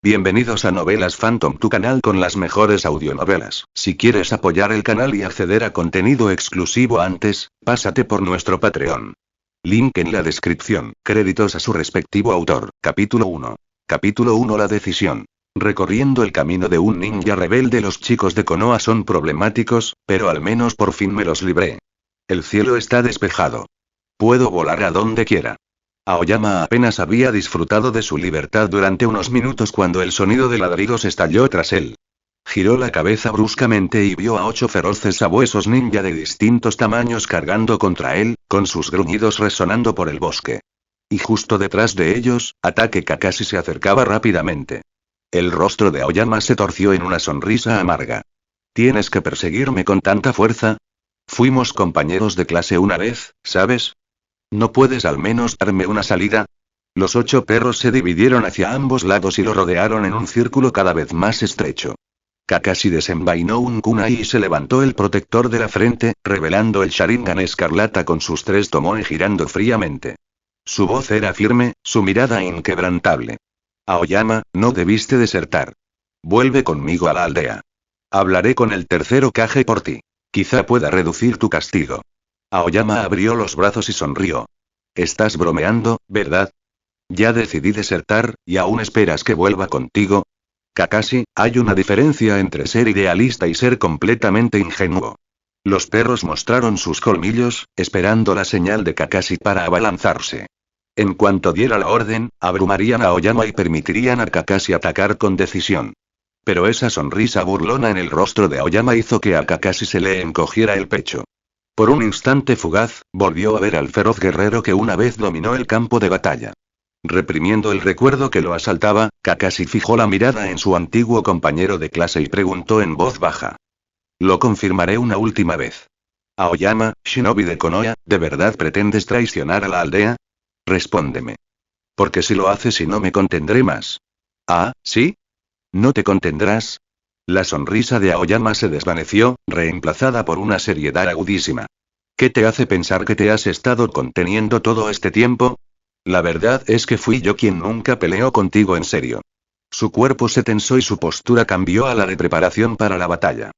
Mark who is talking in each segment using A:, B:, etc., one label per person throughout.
A: Bienvenidos a Novelas Phantom, tu canal con las mejores audionovelas. Si quieres apoyar el canal y acceder a contenido exclusivo antes, pásate por nuestro Patreon. Link en la descripción. Créditos a su respectivo autor. Capítulo 1. Capítulo 1. La decisión. Recorriendo el camino de un ninja rebelde, los chicos de Konoha son problemáticos, pero al menos por fin me los libré. El cielo está despejado. Puedo volar a donde quiera. Aoyama apenas había disfrutado de su libertad durante unos minutos cuando el sonido de ladridos estalló tras él. Giró la cabeza bruscamente y vio a 8 feroces sabuesos ninja de distintos tamaños cargando contra él, con sus gruñidos resonando por el bosque. Y justo detrás de ellos, Ataque Kakashi se acercaba rápidamente. El rostro de Aoyama se torció en una sonrisa amarga. ¿Tienes que perseguirme con tanta fuerza? Fuimos compañeros de clase una vez, ¿sabes? ¿No puedes al menos darme una salida? Los 8 perros se dividieron hacia ambos lados y lo rodearon en un círculo cada vez más estrecho. Kakashi desenvainó un kunai y se levantó el protector de la frente, revelando el Sharingan escarlata con sus 3 tomoe girando fríamente. Su voz era firme, su mirada inquebrantable. Aoyama, no debiste desertar. Vuelve conmigo a la aldea. Hablaré con el tercer Hokage por ti. Quizá pueda reducir tu castigo. Aoyama abrió los brazos y sonrió. Estás bromeando, ¿verdad? Ya decidí desertar, ¿y aún esperas que vuelva contigo? Kakashi, hay una diferencia entre ser idealista y ser completamente ingenuo. Los perros mostraron sus colmillos, esperando la señal de Kakashi para abalanzarse. En cuanto diera la orden, abrumarían a Aoyama y permitirían a Kakashi atacar con decisión. Pero esa sonrisa burlona en el rostro de Aoyama hizo que a Kakashi se le encogiera el pecho. Por un instante fugaz, volvió a ver al feroz guerrero que una vez dominó el campo de batalla. Reprimiendo el recuerdo que lo asaltaba, Kakashi fijó la mirada en su antiguo compañero de clase y preguntó en voz baja. Lo confirmaré una última vez. Aoyama, shinobi de Konoha, ¿de verdad pretendes traicionar a la aldea? Respóndeme. Porque si lo haces y no me contendré más. ¿Ah, sí? ¿No te contendrás? La sonrisa de Aoyama se desvaneció, reemplazada por una seriedad agudísima. ¿Qué te hace pensar que te has estado conteniendo todo este tiempo? La verdad es que fui yo quien nunca peleó contigo en serio. Su cuerpo se tensó y su postura cambió a la de preparación para la batalla.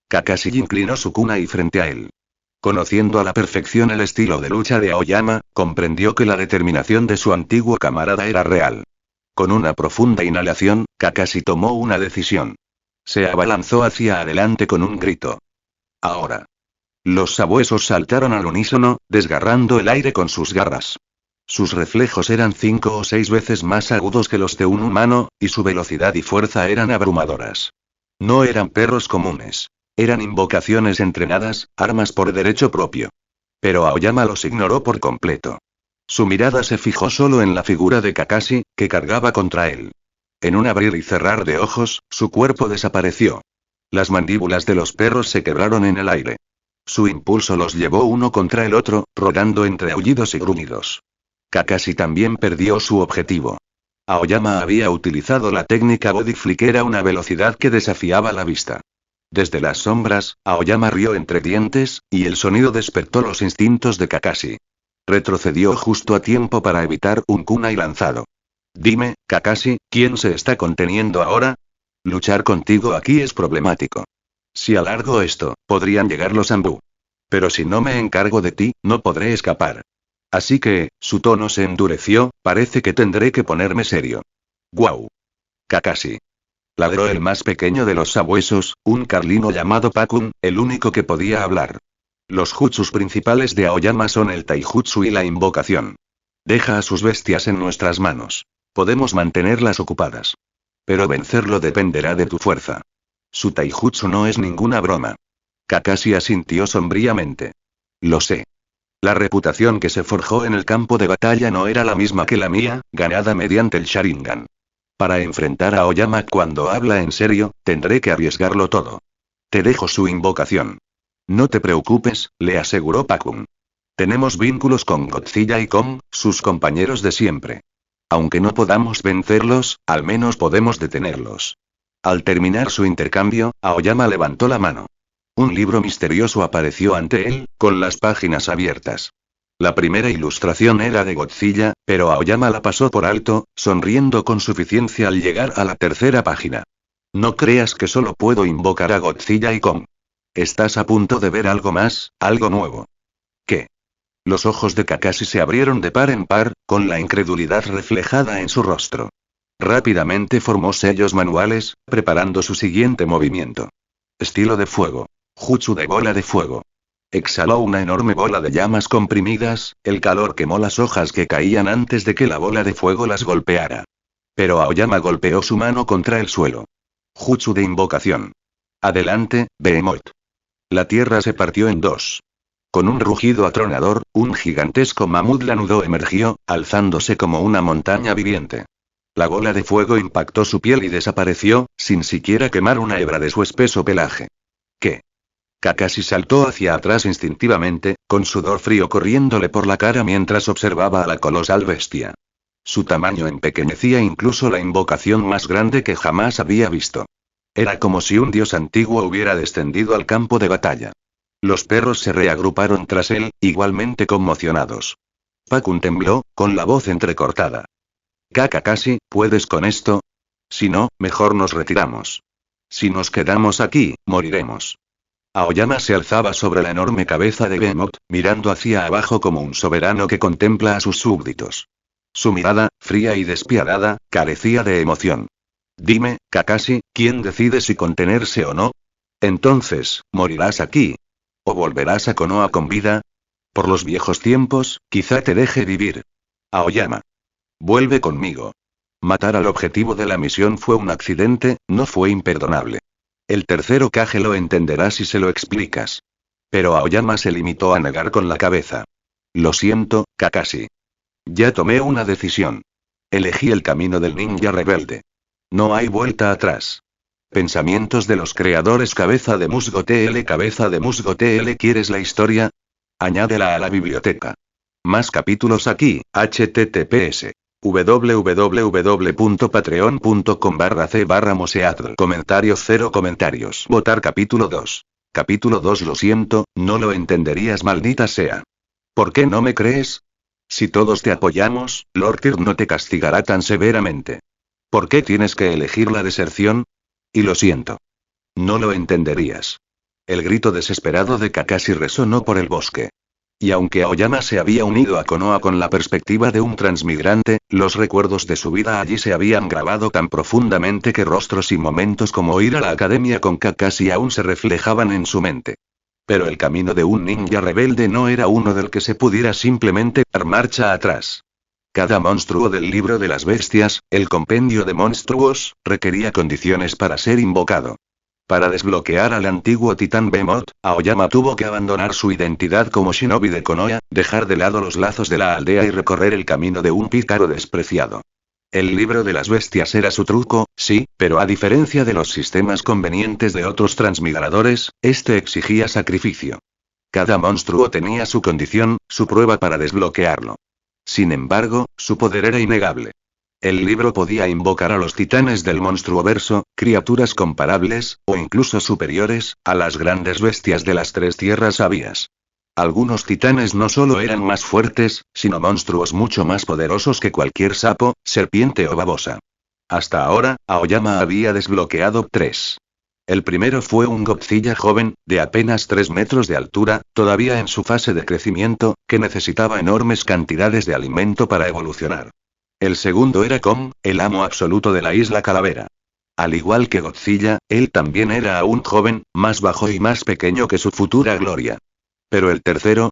A: Kakashi inclinó su kunai frente a él. Conociendo a la perfección el estilo de lucha de Aoyama, comprendió que la determinación de su antiguo camarada era real. Con una profunda inhalación, Kakashi tomó una decisión. Se abalanzó hacia adelante con un grito. Ahora. Los sabuesos saltaron al unísono, desgarrando el aire con sus garras. Sus reflejos eran 5 o 6 veces más agudos que los de un humano, y su velocidad y fuerza eran abrumadoras. No eran perros comunes. Eran invocaciones entrenadas, armas por derecho propio. Pero Aoyama los ignoró por completo. Su mirada se fijó solo en la figura de Kakashi, que cargaba contra él. En un abrir y cerrar de ojos, su cuerpo desapareció. Las mandíbulas de los perros se quebraron en el aire. Su impulso los llevó uno contra el otro, rodando entre aullidos y gruñidos. Kakashi también perdió su objetivo. Aoyama había utilizado la técnica Body Flick, era una velocidad que desafiaba la vista. Desde las sombras, Aoyama rió entre dientes, y el sonido despertó los instintos de Kakashi. Retrocedió justo a tiempo para evitar un kunai lanzado. Dime, Kakashi, ¿quién se está conteniendo ahora? Luchar contigo aquí es problemático. Si alargo esto, podrían llegar los Anbu. Pero si no me encargo de ti, no podré escapar. Así que, su tono se endureció, parece que tendré que ponerme serio. ¡Guau! Kakashi. Ladró el más pequeño de los sabuesos, un carlino llamado Pakun, el único que podía hablar. Los jutsus principales de Aoyama son el taijutsu y la invocación. Deja a sus bestias en nuestras manos. Podemos mantenerlas ocupadas. Pero vencerlo dependerá de tu fuerza. Su taijutsu no es ninguna broma. Kakashi asintió sombríamente. Lo sé. La reputación que se forjó en el campo de batalla no era la misma que la mía, ganada mediante el Sharingan. Para enfrentar a Aoyama cuando habla en serio, tendré que arriesgarlo todo. Te dejo su invocación. No te preocupes, le aseguró Pakun. Tenemos vínculos con Godzilla y Kong, sus compañeros de siempre. Aunque no podamos vencerlos, al menos podemos detenerlos. Al terminar su intercambio, Aoyama levantó la mano. Un libro misterioso apareció ante él, con las páginas abiertas. La primera ilustración era de Godzilla, pero Aoyama la pasó por alto, sonriendo con suficiencia al llegar a la tercera página. No creas que solo puedo invocar a Godzilla y Kong. Estás a punto de ver algo más, algo nuevo. ¿Qué? Los ojos de Kakashi se abrieron de par en par, con la incredulidad reflejada en su rostro. Rápidamente formó sellos manuales, preparando su siguiente movimiento. Estilo de fuego. Jutsu de bola de fuego. Exhaló una enorme bola de llamas comprimidas, el calor quemó las hojas que caían antes de que la bola de fuego las golpeara. Pero Aoyama golpeó su mano contra el suelo. Jutsu de invocación. Adelante, Behemoth. La tierra se partió en dos. Con un rugido atronador, un gigantesco mamut lanudo emergió, alzándose como una montaña viviente. La bola de fuego impactó su piel y desapareció, sin siquiera quemar una hebra de su espeso pelaje. ¿Qué? Kakashi saltó hacia atrás instintivamente, con sudor frío corriéndole por la cara mientras observaba a la colosal bestia. Su tamaño empequeñecía incluso la invocación más grande que jamás había visto. Era como si un dios antiguo hubiera descendido al campo de batalla. Los perros se reagruparon tras él, igualmente conmocionados. Pakun tembló, con la voz entrecortada. Kakashi, ¿puedes con esto? Si no, mejor nos retiramos. Si nos quedamos aquí, moriremos. Aoyama se alzaba sobre la enorme cabeza de Behemoth, mirando hacia abajo como un soberano que contempla a sus súbditos. Su mirada, fría y despiadada, carecía de emoción. Dime, Kakashi, ¿quién decide si contenerse o no? Entonces, ¿morirás aquí? ¿O volverás a Konoha con vida? Por los viejos tiempos, quizá te deje vivir. Aoyama. Vuelve conmigo. Matar al objetivo de la misión fue un accidente, no fue imperdonable. El tercer Hokage lo entenderá si se lo explicas. Pero Aoyama se limitó a negar con la cabeza. Lo siento, Kakashi. Ya tomé una decisión. Elegí el camino del ninja rebelde. No hay vuelta atrás. Pensamientos de los creadores. Cabeza de musgo TL. ¿Quieres la historia? Añádela a la biblioteca. Más capítulos aquí, https. www.patreon.com/c/moseatl. Comentarios 0 comentarios. Votar capítulo 2. Capítulo 2. Lo siento, no lo entenderías, maldita sea. ¿Por qué no me crees? Si todos te apoyamos, Lord Kirk no te castigará tan severamente. ¿Por qué tienes que elegir la deserción? Y lo siento. No lo entenderías. El grito desesperado de Kakashi resonó por el bosque. Y aunque Aoyama se había unido a Konoha con la perspectiva de un transmigrante, los recuerdos de su vida allí se habían grabado tan profundamente que rostros y momentos como ir a la academia con Kakashi aún se reflejaban en su mente. Pero el camino de un ninja rebelde no era uno del que se pudiera simplemente dar marcha atrás. Cada monstruo del libro de las bestias, el compendio de monstruos, requería condiciones para ser invocado. Para desbloquear al antiguo titán Behemoth, Aoyama tuvo que abandonar su identidad como shinobi de Konoha, dejar de lado los lazos de la aldea y recorrer el camino de un pícaro despreciado. El libro de las bestias era su truco, sí, pero a diferencia de los sistemas convenientes de otros transmigradores, este exigía sacrificio. Cada monstruo tenía su condición, su prueba para desbloquearlo. Sin embargo, su poder era innegable. El libro podía invocar a los titanes del monstruoverso, criaturas comparables, o incluso superiores, a las grandes bestias de las tres tierras sabias. Algunos titanes no solo eran más fuertes, sino monstruos mucho más poderosos que cualquier sapo, serpiente o babosa. Hasta ahora, Aoyama había desbloqueado 3. El primero fue un Godzilla joven, de apenas 3 metros de altura, todavía en su fase de crecimiento, que necesitaba enormes cantidades de alimento para evolucionar. El segundo era Kong, el amo absoluto de la isla Calavera. Al igual que Godzilla, él también era aún joven, más bajo y más pequeño que su futura gloria. Pero el tercero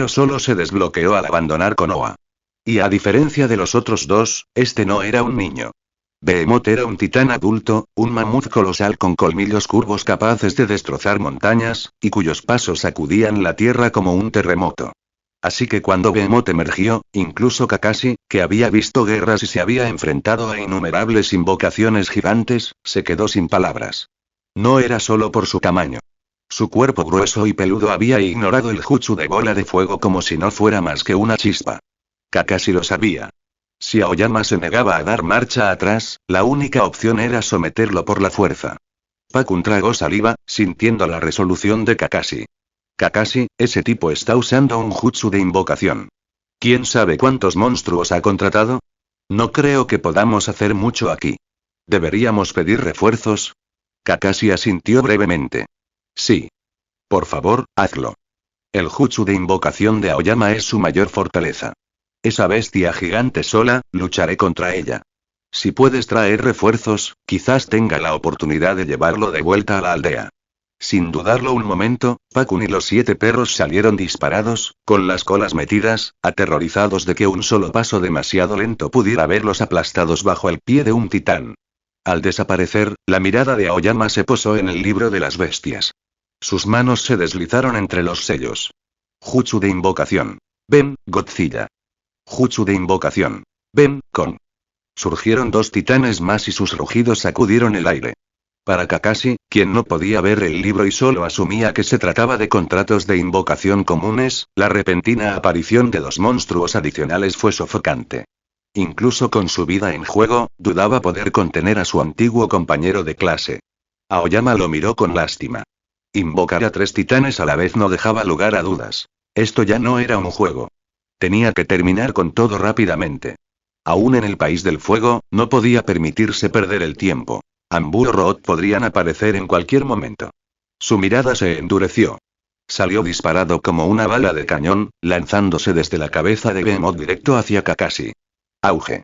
A: solo se desbloqueó al abandonar Konoha. Y a diferencia de los otros dos, este no era un niño. Behemoth era un titán adulto, un mamut colosal con colmillos curvos capaces de destrozar montañas, y cuyos pasos sacudían la tierra como un terremoto. Así que cuando Behemoth emergió, incluso Kakashi, que había visto guerras y se había enfrentado a innumerables invocaciones gigantes, se quedó sin palabras. No era solo por su tamaño. Su cuerpo grueso y peludo había ignorado el jutsu de bola de fuego como si no fuera más que una chispa. Kakashi lo sabía. Si Aoyama se negaba a dar marcha atrás, la única opción era someterlo por la fuerza. Pakun tragó saliva, sintiendo la resolución de Kakashi. Kakashi, ese tipo está usando un jutsu de invocación. ¿Quién sabe cuántos monstruos ha contratado? No creo que podamos hacer mucho aquí. ¿Deberíamos pedir refuerzos? Kakashi asintió brevemente. Sí. Por favor, hazlo. El jutsu de invocación de Aoyama es su mayor fortaleza. Esa bestia gigante sola, lucharé contra ella. Si puedes traer refuerzos, quizás tenga la oportunidad de llevarlo de vuelta a la aldea. Sin dudarlo un momento, Pakun y los 7 perros salieron disparados, con las colas metidas, aterrorizados de que un solo paso demasiado lento pudiera verlos aplastados bajo el pie de un titán. Al desaparecer, la mirada de Aoyama se posó en el libro de las bestias. Sus manos se deslizaron entre los sellos. Jutsu de invocación. Ven, Godzilla. Jutsu de invocación. Ven, Kong. Surgieron 2 titanes más y sus rugidos sacudieron el aire. Para Kakashi, quien no podía ver el libro y solo asumía que se trataba de contratos de invocación comunes, la repentina aparición de 2 monstruos adicionales fue sofocante. Incluso con su vida en juego, dudaba poder contener a su antiguo compañero de clase. Aoyama lo miró con lástima. Invocar a 3 titanes a la vez no dejaba lugar a dudas. Esto ya no era un juego. Tenía que terminar con todo rápidamente. Aún en el país del fuego, no podía permitirse perder el tiempo. Amburo Road podrían aparecer en cualquier momento. Su mirada se endureció. Salió disparado como una bala de cañón, lanzándose desde la cabeza de Behemoth directo hacia Kakashi. Auge.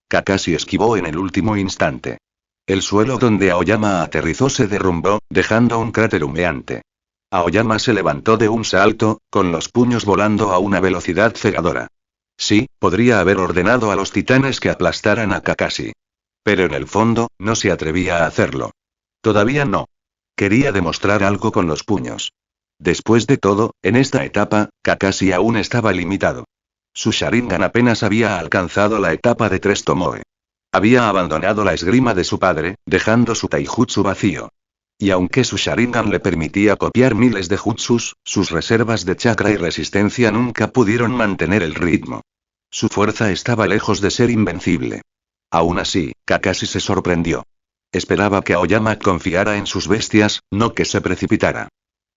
A: Kakashi esquivó en el último instante. El suelo donde Aoyama aterrizó se derrumbó, dejando un cráter humeante. Aoyama se levantó de un salto, con los puños volando a una velocidad cegadora. Sí, podría haber ordenado a los titanes que aplastaran a Kakashi. Pero en el fondo, no se atrevía a hacerlo. Todavía no. Quería demostrar algo con los puños. Después de todo, en esta etapa, Kakashi aún estaba limitado. Su Sharingan apenas había alcanzado la etapa de 3 Tomoe. Había abandonado la esgrima de su padre, dejando su taijutsu vacío. Y aunque su Sharingan le permitía copiar miles de jutsus, sus reservas de chakra y resistencia nunca pudieron mantener el ritmo. Su fuerza estaba lejos de ser invencible. Aún así, Kakashi se sorprendió. Esperaba que Aoyama confiara en sus bestias, no que se precipitara.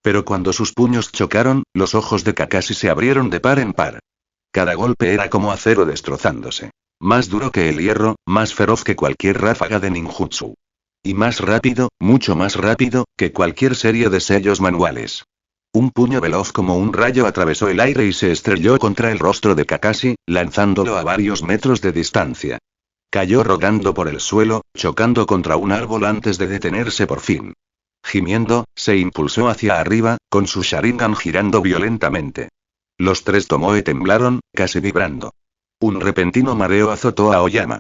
A: Pero cuando sus puños chocaron, los ojos de Kakashi se abrieron de par en par. Cada golpe era como acero destrozándose. Más duro que el hierro, más feroz que cualquier ráfaga de ninjutsu. Y más rápido, mucho más rápido, que cualquier serie de sellos manuales. Un puño veloz como un rayo atravesó el aire y se estrelló contra el rostro de Kakashi, lanzándolo a varios metros de distancia. Cayó rodando por el suelo, chocando contra un árbol antes de detenerse por fin. Gimiendo, se impulsó hacia arriba, con su Sharingan girando violentamente. Los 3 Tomoe temblaron, casi vibrando. Un repentino mareo azotó a Aoyama.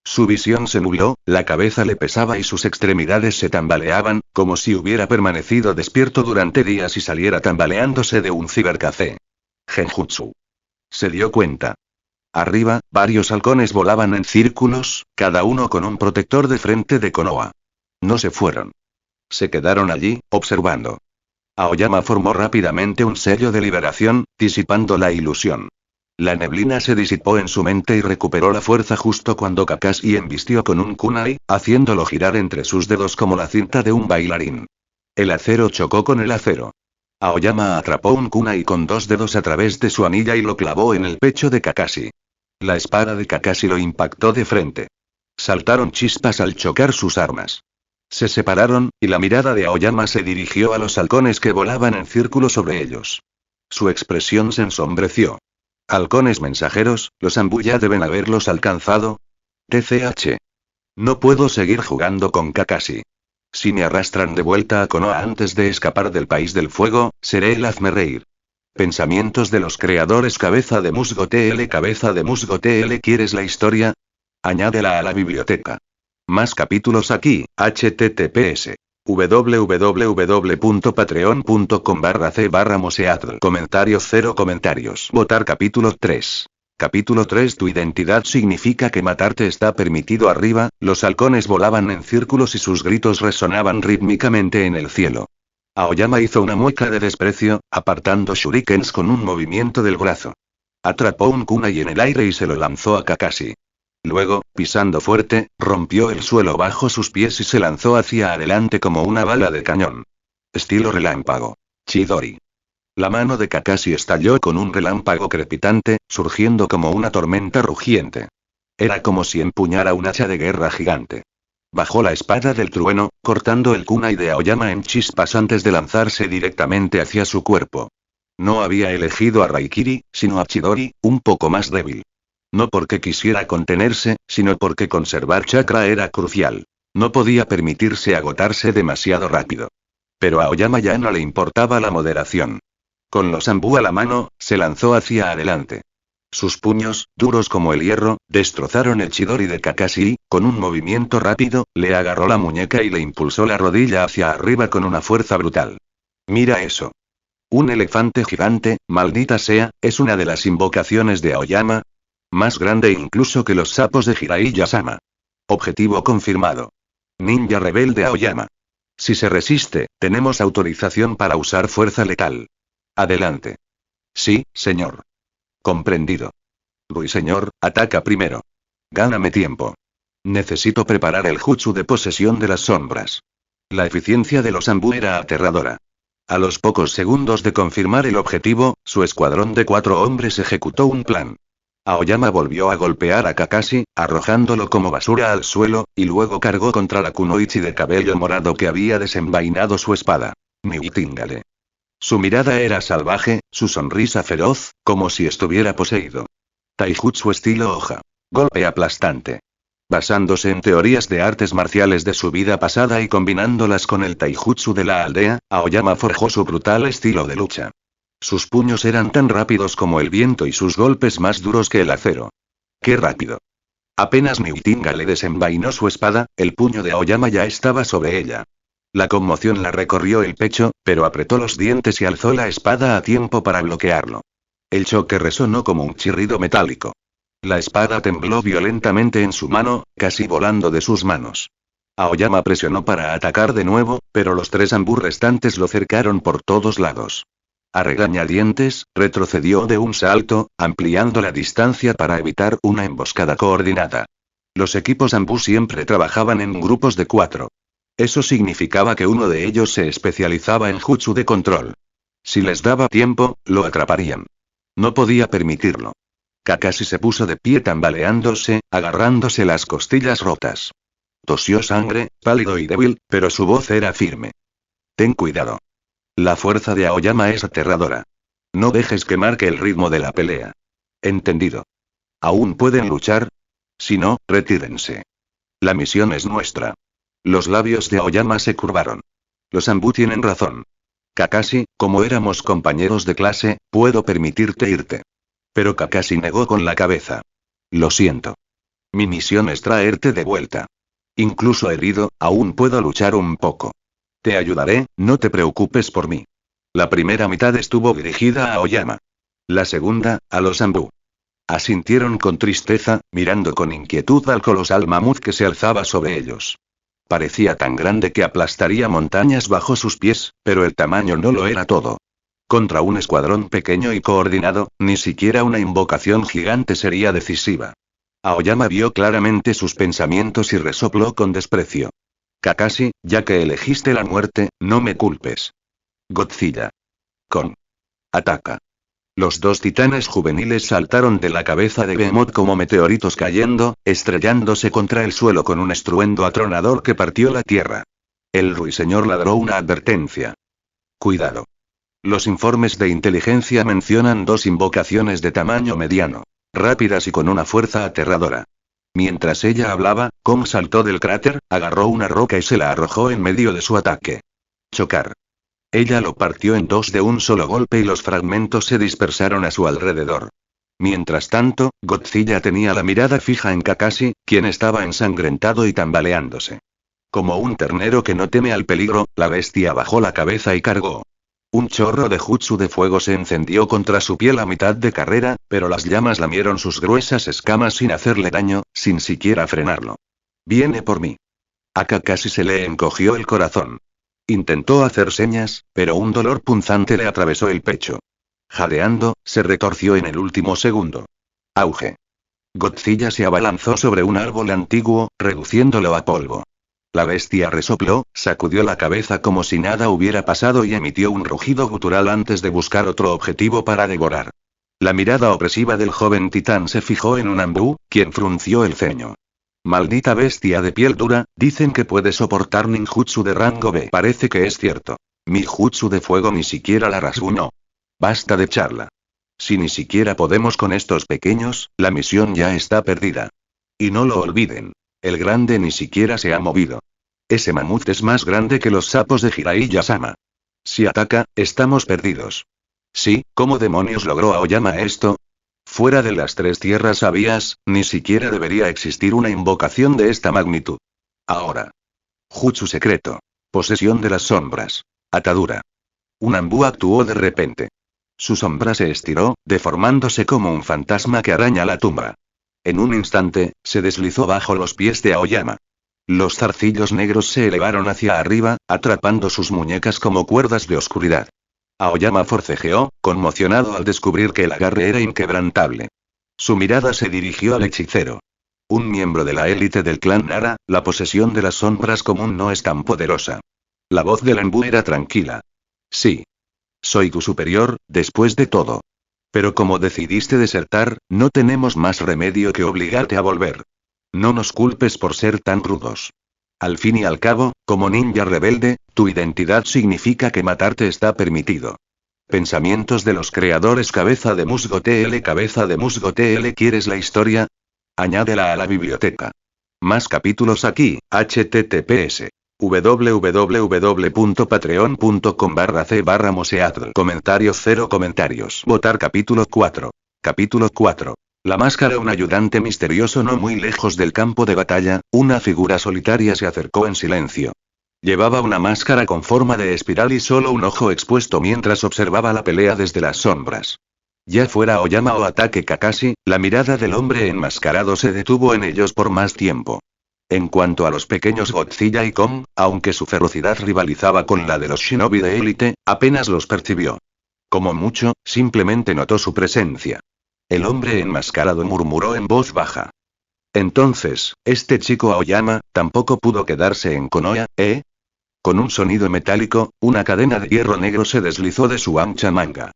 A: Su visión se nubló, la cabeza le pesaba y sus extremidades se tambaleaban, como si hubiera permanecido despierto durante días y saliera tambaleándose de un cibercafé. Genjutsu. Se dio cuenta. Arriba, varios halcones volaban en círculos, cada uno con un protector de frente de Konoha. No se fueron. Se quedaron allí, observando. Aoyama formó rápidamente un sello de liberación, disipando la ilusión. La neblina se disipó en su mente y recuperó la fuerza justo cuando Kakashi embistió con un kunai, haciéndolo girar entre sus dedos como la cinta de un bailarín. El acero chocó con el acero. Aoyama atrapó un kunai con 2 dedos a través de su anilla y lo clavó en el pecho de Kakashi. La espada de Kakashi lo impactó de frente. Saltaron chispas al chocar sus armas. Se separaron, y la mirada de Aoyama se dirigió a los halcones que volaban en círculo sobre ellos. Su expresión se ensombreció. Halcones mensajeros, los Anbu ya deben haberlos alcanzado. TCH. No puedo seguir jugando con Kakashi. Si me arrastran de vuelta a Konoha antes de escapar del país del fuego, seré el hazmerreír. Pensamientos de los creadores. Cabeza de Musgo TL. Cabeza de Musgo TL. ¿Quieres la historia? Añádela a la biblioteca. Más capítulos aquí. https www.patreon.com/c/moseatl. Comentario 0 comentarios. Votar capítulo 3. Capítulo 3. Tu identidad significa que matarte está permitido. Arriba, los halcones volaban en círculos y sus gritos resonaban rítmicamente en el cielo. Aoyama hizo una mueca de desprecio, apartando shurikens con un movimiento del brazo. Atrapó un kunai en el aire y se lo lanzó a Kakashi. Luego, pisando fuerte, rompió el suelo bajo sus pies y se lanzó hacia adelante como una bala de cañón. Estilo relámpago. Chidori. La mano de Kakashi estalló con un relámpago crepitante, surgiendo como una tormenta rugiente. Era como si empuñara un hacha de guerra gigante. Bajó la espada del trueno, cortando el kunai de Aoyama en chispas antes de lanzarse directamente hacia su cuerpo. No había elegido a Raikiri, sino a Chidori, un poco más débil. No porque quisiera contenerse, sino porque conservar chakra era crucial. No podía permitirse agotarse demasiado rápido. Pero a Aoyama ya no le importaba la moderación. Con los ambú a la mano, se lanzó hacia adelante. Sus puños, duros como el hierro, destrozaron el Chidori de Kakashi y, con un movimiento rápido, le agarró la muñeca y le impulsó la rodilla hacia arriba con una fuerza brutal. Mira eso. Un elefante gigante, maldita sea, es una de las invocaciones de Aoyama. Más grande incluso que los sapos de Jiraiya-sama. Objetivo confirmado. Ninja rebelde Aoyama. Si se resiste, tenemos autorización para usar fuerza letal. Adelante. Sí, señor. Comprendido. Ruiseñor, ataca primero. Gáname tiempo. Necesito preparar el jutsu de posesión de las sombras. La eficiencia de los ambú era aterradora. A los pocos segundos de confirmar el objetivo, su escuadrón de 4 hombres ejecutó un plan. Aoyama volvió a golpear a Kakashi, arrojándolo como basura al suelo, y luego cargó contra la kunoichi de cabello morado que había desenvainado su espada. Nightingale. Su mirada era salvaje, su sonrisa feroz, como si estuviera poseído. Taijutsu estilo hoja. Golpe aplastante. Basándose en teorías de artes marciales de su vida pasada y combinándolas con el taijutsu de la aldea, Aoyama forjó su brutal estilo de lucha. Sus puños eran tan rápidos como el viento y sus golpes más duros que el acero. ¡Qué rápido! Apenas Nightingale desenvainó su espada, el puño de Aoyama ya estaba sobre ella. La conmoción la recorrió el pecho, pero apretó los dientes y alzó la espada a tiempo para bloquearlo. El choque resonó como un chirrido metálico. La espada tembló violentamente en su mano, casi volando de sus manos. Aoyama presionó para atacar de nuevo, pero los 3 ambú restantes lo cercaron por todos lados. A regañadientes, retrocedió de un salto, ampliando la distancia para evitar una emboscada coordinada. Los equipos ambú siempre trabajaban en grupos de 4. Eso significaba que uno de ellos se especializaba en jutsu de control. Si les daba tiempo, lo atraparían. No podía permitirlo. Kakashi se puso de pie tambaleándose, agarrándose las costillas rotas. Tosió sangre, pálido y débil, pero su voz era firme. Ten cuidado. La fuerza de Aoyama es aterradora. No dejes que marque el ritmo de la pelea. Entendido. ¿Aún pueden luchar? Si no, retírense. La misión es nuestra. Los labios de Aoyama se curvaron. Los ambú tienen razón. Kakashi, como éramos compañeros de clase, puedo permitirte irte. Pero Kakashi negó con la cabeza. Lo siento. Mi misión es traerte de vuelta. Incluso herido, aún puedo luchar un poco. Te ayudaré, no te preocupes por mí. La primera mitad estuvo dirigida a Aoyama. La segunda, a los ambú. Asintieron con tristeza, mirando con inquietud al colosal mamut que se alzaba sobre ellos. Parecía tan grande que aplastaría montañas bajo sus pies, pero el tamaño no lo era todo. Contra un escuadrón pequeño y coordinado, ni siquiera una invocación gigante sería decisiva. Aoyama vio claramente sus pensamientos y resopló con desprecio. Kakashi, ya que elegiste la muerte, no me culpes. Godzilla. Con. Ataca. Los 2 titanes juveniles saltaron de la cabeza de Behemoth como meteoritos cayendo, estrellándose contra el suelo con un estruendo atronador que partió la tierra. El ruiseñor ladró una advertencia. Cuidado. Los informes de inteligencia mencionan 2 invocaciones de tamaño mediano. Rápidas y con una fuerza aterradora. Mientras ella hablaba, Kong saltó del cráter, agarró una roca y se la arrojó en medio de su ataque. Chocar. Ella lo partió en 2 de un solo golpe y los fragmentos se dispersaron a su alrededor. Mientras tanto, Godzilla tenía la mirada fija en Kakashi, quien estaba ensangrentado y tambaleándose. Como un ternero que no teme al peligro, la bestia bajó la cabeza y cargó. Un chorro de jutsu de fuego se encendió contra su piel a mitad de carrera, pero las llamas lamieron sus gruesas escamas sin hacerle daño, sin siquiera frenarlo. Viene por mí. A Kakashi se le encogió el corazón. Intentó hacer señas, pero un dolor punzante le atravesó el pecho. Jadeando, se retorció en el último segundo. Auge. Godzilla se abalanzó sobre un árbol antiguo, reduciéndolo a polvo. La bestia resopló, sacudió la cabeza como si nada hubiera pasado y emitió un rugido gutural antes de buscar otro objetivo para devorar. La mirada opresiva del joven titán se fijó en Unambu, quien frunció el ceño. Maldita bestia de piel dura, dicen que puede soportar ninjutsu de rango B. Parece que es cierto. Mi jutsu de fuego ni siquiera la rasguñó. Basta de charla. Si ni siquiera podemos con estos pequeños, la misión ya está perdida. Y no lo olviden. El grande ni siquiera se ha movido. Ese mamut es más grande que los sapos de Jiraiya-sama. Si ataca, estamos perdidos. Sí, ¿cómo demonios logró Aoyama esto? Fuera de las tres tierras sabías, ni siquiera debería existir una invocación de esta magnitud. Ahora. Jutsu secreto. Posesión de las sombras. Atadura. Unambu actuó de repente. Su sombra se estiró, deformándose como un fantasma que araña la tumba. En un instante, se deslizó bajo los pies de Aoyama. Los zarcillos negros se elevaron hacia arriba, atrapando sus muñecas como cuerdas de oscuridad. Aoyama forcejeó, conmocionado al descubrir que el agarre era inquebrantable. Su mirada se dirigió al hechicero. Un miembro de la élite del clan Nara, la posesión de las sombras común no es tan poderosa. La voz del Embu era tranquila. Sí. Soy tu superior, después de todo. Pero como decidiste desertar, no tenemos más remedio que obligarte a volver. No nos culpes por ser tan rudos. Al fin y al cabo, como ninja rebelde, tu identidad significa que matarte está permitido. Pensamientos de los creadores. Cabeza de musgo TL. Cabeza de musgo TL. ¿Quieres la historia? Añádela a la biblioteca. Más capítulos aquí, https. www.patreon.com/c/moseatl. Comentarios 0 comentarios. Votar capítulo 4. Capítulo 4. La máscara. Un ayudante misterioso no muy lejos del campo de batalla, una figura solitaria se acercó en silencio. Llevaba una máscara con forma de espiral y solo un ojo expuesto mientras observaba la pelea desde las sombras. Ya fuera Aoyama o ataque Kakashi, la mirada del hombre enmascarado se detuvo en ellos por más tiempo. En cuanto a los pequeños Godzilla y Kong, aunque su ferocidad rivalizaba con la de los shinobi de élite, apenas los percibió. Como mucho, simplemente notó su presencia. El hombre enmascarado murmuró en voz baja. Entonces, este chico Aoyama, tampoco pudo quedarse en Konoha, ¿eh? Con un sonido metálico, una cadena de hierro negro se deslizó de su ancha manga.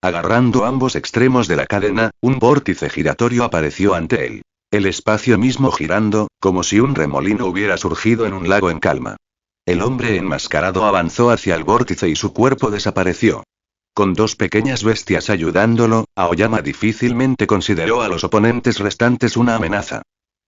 A: Agarrando ambos extremos de la cadena, un vórtice giratorio apareció ante él. El espacio mismo girando, como si un remolino hubiera surgido en un lago en calma. El hombre enmascarado avanzó hacia el vórtice y su cuerpo desapareció. Con dos pequeñas bestias ayudándolo, Aoyama difícilmente consideró a los oponentes restantes una amenaza.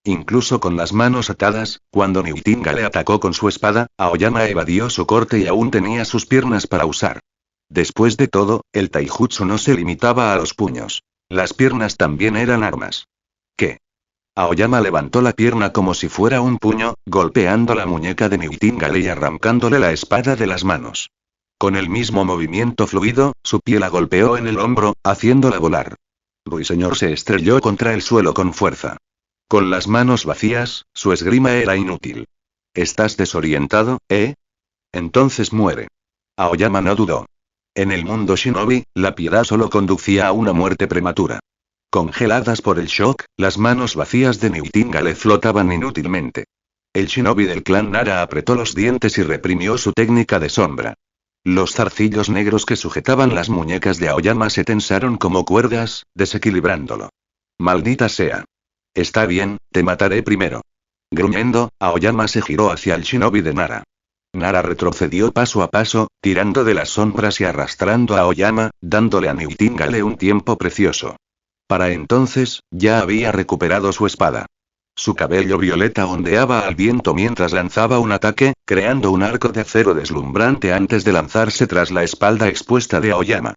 A: Incluso con las manos atadas, cuando Niutinga le atacó con su espada, Aoyama evadió su corte y aún tenía sus piernas para usar. Después de todo, el taijutsu no se limitaba a los puños. Las piernas también eran armas. ¿Qué? Aoyama levantó la pierna como si fuera un puño, golpeando la muñeca de Nightingale y arrancándole la espada de las manos. Con el mismo movimiento fluido, su pie la golpeó en el hombro, haciéndola volar. Ruiseñor se estrelló contra el suelo con fuerza. Con las manos vacías, su esgrima era inútil. ¿Estás desorientado, eh? Entonces muere. Aoyama no dudó. En el mundo shinobi, la piedad solo conducía a una muerte prematura. Congeladas por el shock, las manos vacías de Nightingale flotaban inútilmente. El shinobi del clan Nara apretó los dientes y reprimió su técnica de sombra. Los zarcillos negros que sujetaban las muñecas de Aoyama se tensaron como cuerdas, desequilibrándolo. Maldita sea. Está bien, te mataré primero. Gruñendo, Aoyama se giró hacia el shinobi de Nara. Nara retrocedió paso a paso, tirando de las sombras y arrastrando a Aoyama, dándole a Nightingale un tiempo precioso. Para entonces, ya había recuperado su espada. Su cabello violeta ondeaba al viento mientras lanzaba un ataque, creando un arco de acero deslumbrante antes de lanzarse tras la espalda expuesta de Aoyama.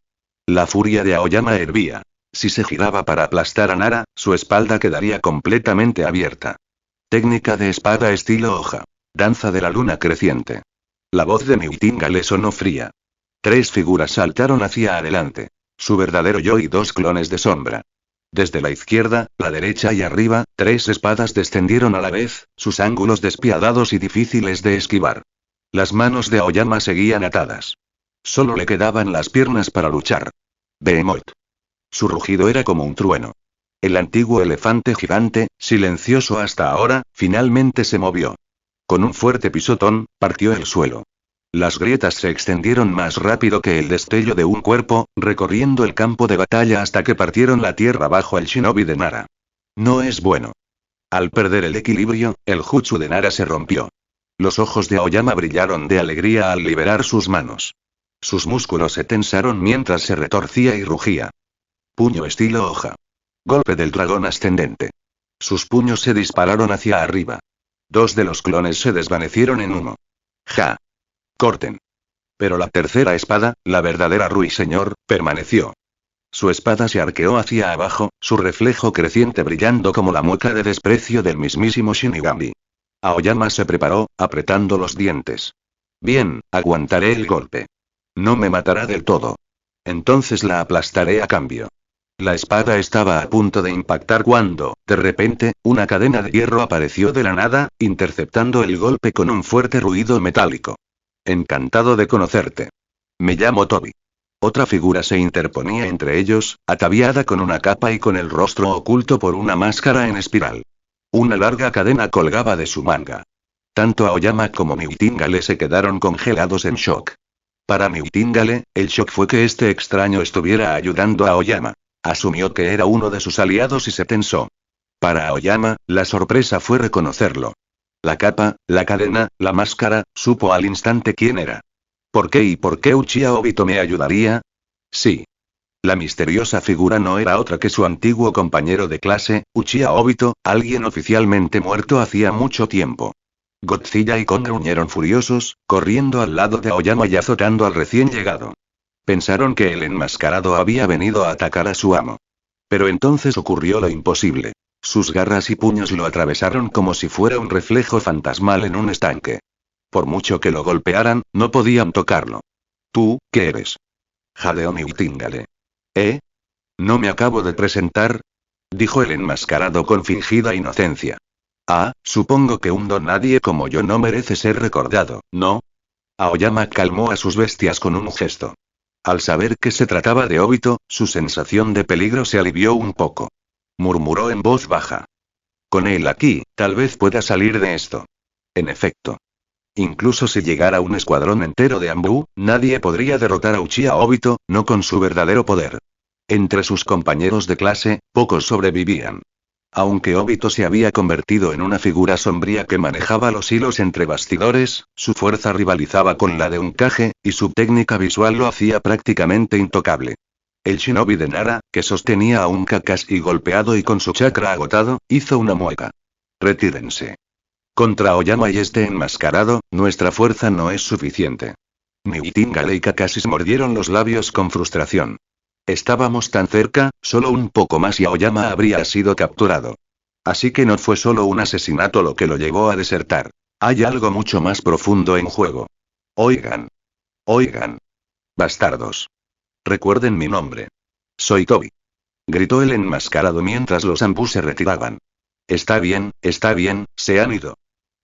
A: La furia de Aoyama hervía. Si se giraba para aplastar a Nara, su espalda quedaría completamente abierta. Técnica de espada estilo hoja. Danza de la luna creciente. La voz de Nightingale sonó fría. Tres figuras saltaron hacia adelante. Su verdadero yo y dos clones de sombra. Desde la izquierda, la derecha y arriba, tres espadas descendieron a la vez, sus ángulos despiadados y difíciles de esquivar. Las manos de Aoyama seguían atadas. Solo le quedaban las piernas para luchar. Behemoth. Su rugido era como un trueno. El antiguo elefante gigante, silencioso hasta ahora, finalmente se movió. Con un fuerte pisotón, partió el suelo. Las grietas se extendieron más rápido que el destello de un cuerpo, recorriendo el campo de batalla hasta que partieron la tierra bajo el shinobi de Nara. No es bueno. Al perder el equilibrio, el jutsu de Nara se rompió. Los ojos de Aoyama brillaron de alegría al liberar sus manos. Sus músculos se tensaron mientras se retorcía y rugía. Puño estilo hoja. Golpe del dragón ascendente. Sus puños se dispararon hacia arriba. 2 de los clones se desvanecieron en humo. ¡Ja! Corten. Pero la tercera espada, la verdadera ruiseñor, permaneció. Su espada se arqueó hacia abajo, su reflejo creciente brillando como la mueca de desprecio del mismísimo Shinigami. Aoyama se preparó, apretando los dientes. Bien, aguantaré el golpe. No me matará del todo. Entonces la aplastaré a cambio. La espada estaba a punto de impactar cuando, de repente, una cadena de hierro apareció de la nada, interceptando el golpe con un fuerte ruido metálico. Encantado de conocerte. Me llamo Toby. Otra figura se interponía entre ellos, ataviada con una capa y con el rostro oculto por una máscara en espiral. Una larga cadena colgaba de su manga. Tanto Aoyama como Nightingale se quedaron congelados en shock. Para Nightingale, el shock fue que este extraño estuviera ayudando a Aoyama. Asumió que era uno de sus aliados y se tensó. Para Aoyama, la sorpresa fue reconocerlo. La capa, la cadena, la máscara, supo al instante quién era. ¿Por qué y por qué Uchiha Obito me ayudaría? Sí. La misteriosa figura no era otra que su antiguo compañero de clase, Uchiha Obito, alguien oficialmente muerto hacía mucho tiempo. Godzilla y Kong gruñeron furiosos, corriendo al lado de Aoyama y azotando al recién llegado. Pensaron que el enmascarado había venido a atacar a su amo. Pero entonces ocurrió lo imposible. Sus garras y puños lo atravesaron como si fuera un reflejo fantasmal en un estanque. Por mucho que lo golpearan, no podían tocarlo. ¿Tú, qué eres? Jadeó Nightingale. ¿Eh? ¿No me acabo de presentar? Dijo el enmascarado con fingida inocencia. Ah, supongo que un don nadie como yo no merece ser recordado, ¿no? Aoyama calmó a sus bestias con un gesto. Al saber que se trataba de Obito, su sensación de peligro se alivió un poco. Murmuró en voz baja. Con él aquí, tal vez pueda salir de esto. En efecto. Incluso si llegara un escuadrón entero de Anbu, nadie podría derrotar a Uchiha Obito, no con su verdadero poder. Entre sus compañeros de clase, pocos sobrevivían. Aunque Obito se había convertido en una figura sombría que manejaba los hilos entre bastidores, su fuerza rivalizaba con la de un Kage, y su técnica visual lo hacía prácticamente intocable. El shinobi de Nara, que sostenía a un Kakashi golpeado y con su chakra agotado, hizo una mueca. Retírense. Contra Aoyama y este enmascarado, nuestra fuerza no es suficiente. Nightingale y Kakashi mordieron los labios con frustración. Estábamos tan cerca, solo un poco más y Aoyama habría sido capturado. Así que no fue solo un asesinato lo que lo llevó a desertar. Hay algo mucho más profundo en juego. Oigan. Oigan. Bastardos. Recuerden mi nombre. Soy Toby. Gritó el enmascarado mientras los Anbu se retiraban. Está bien, se han ido.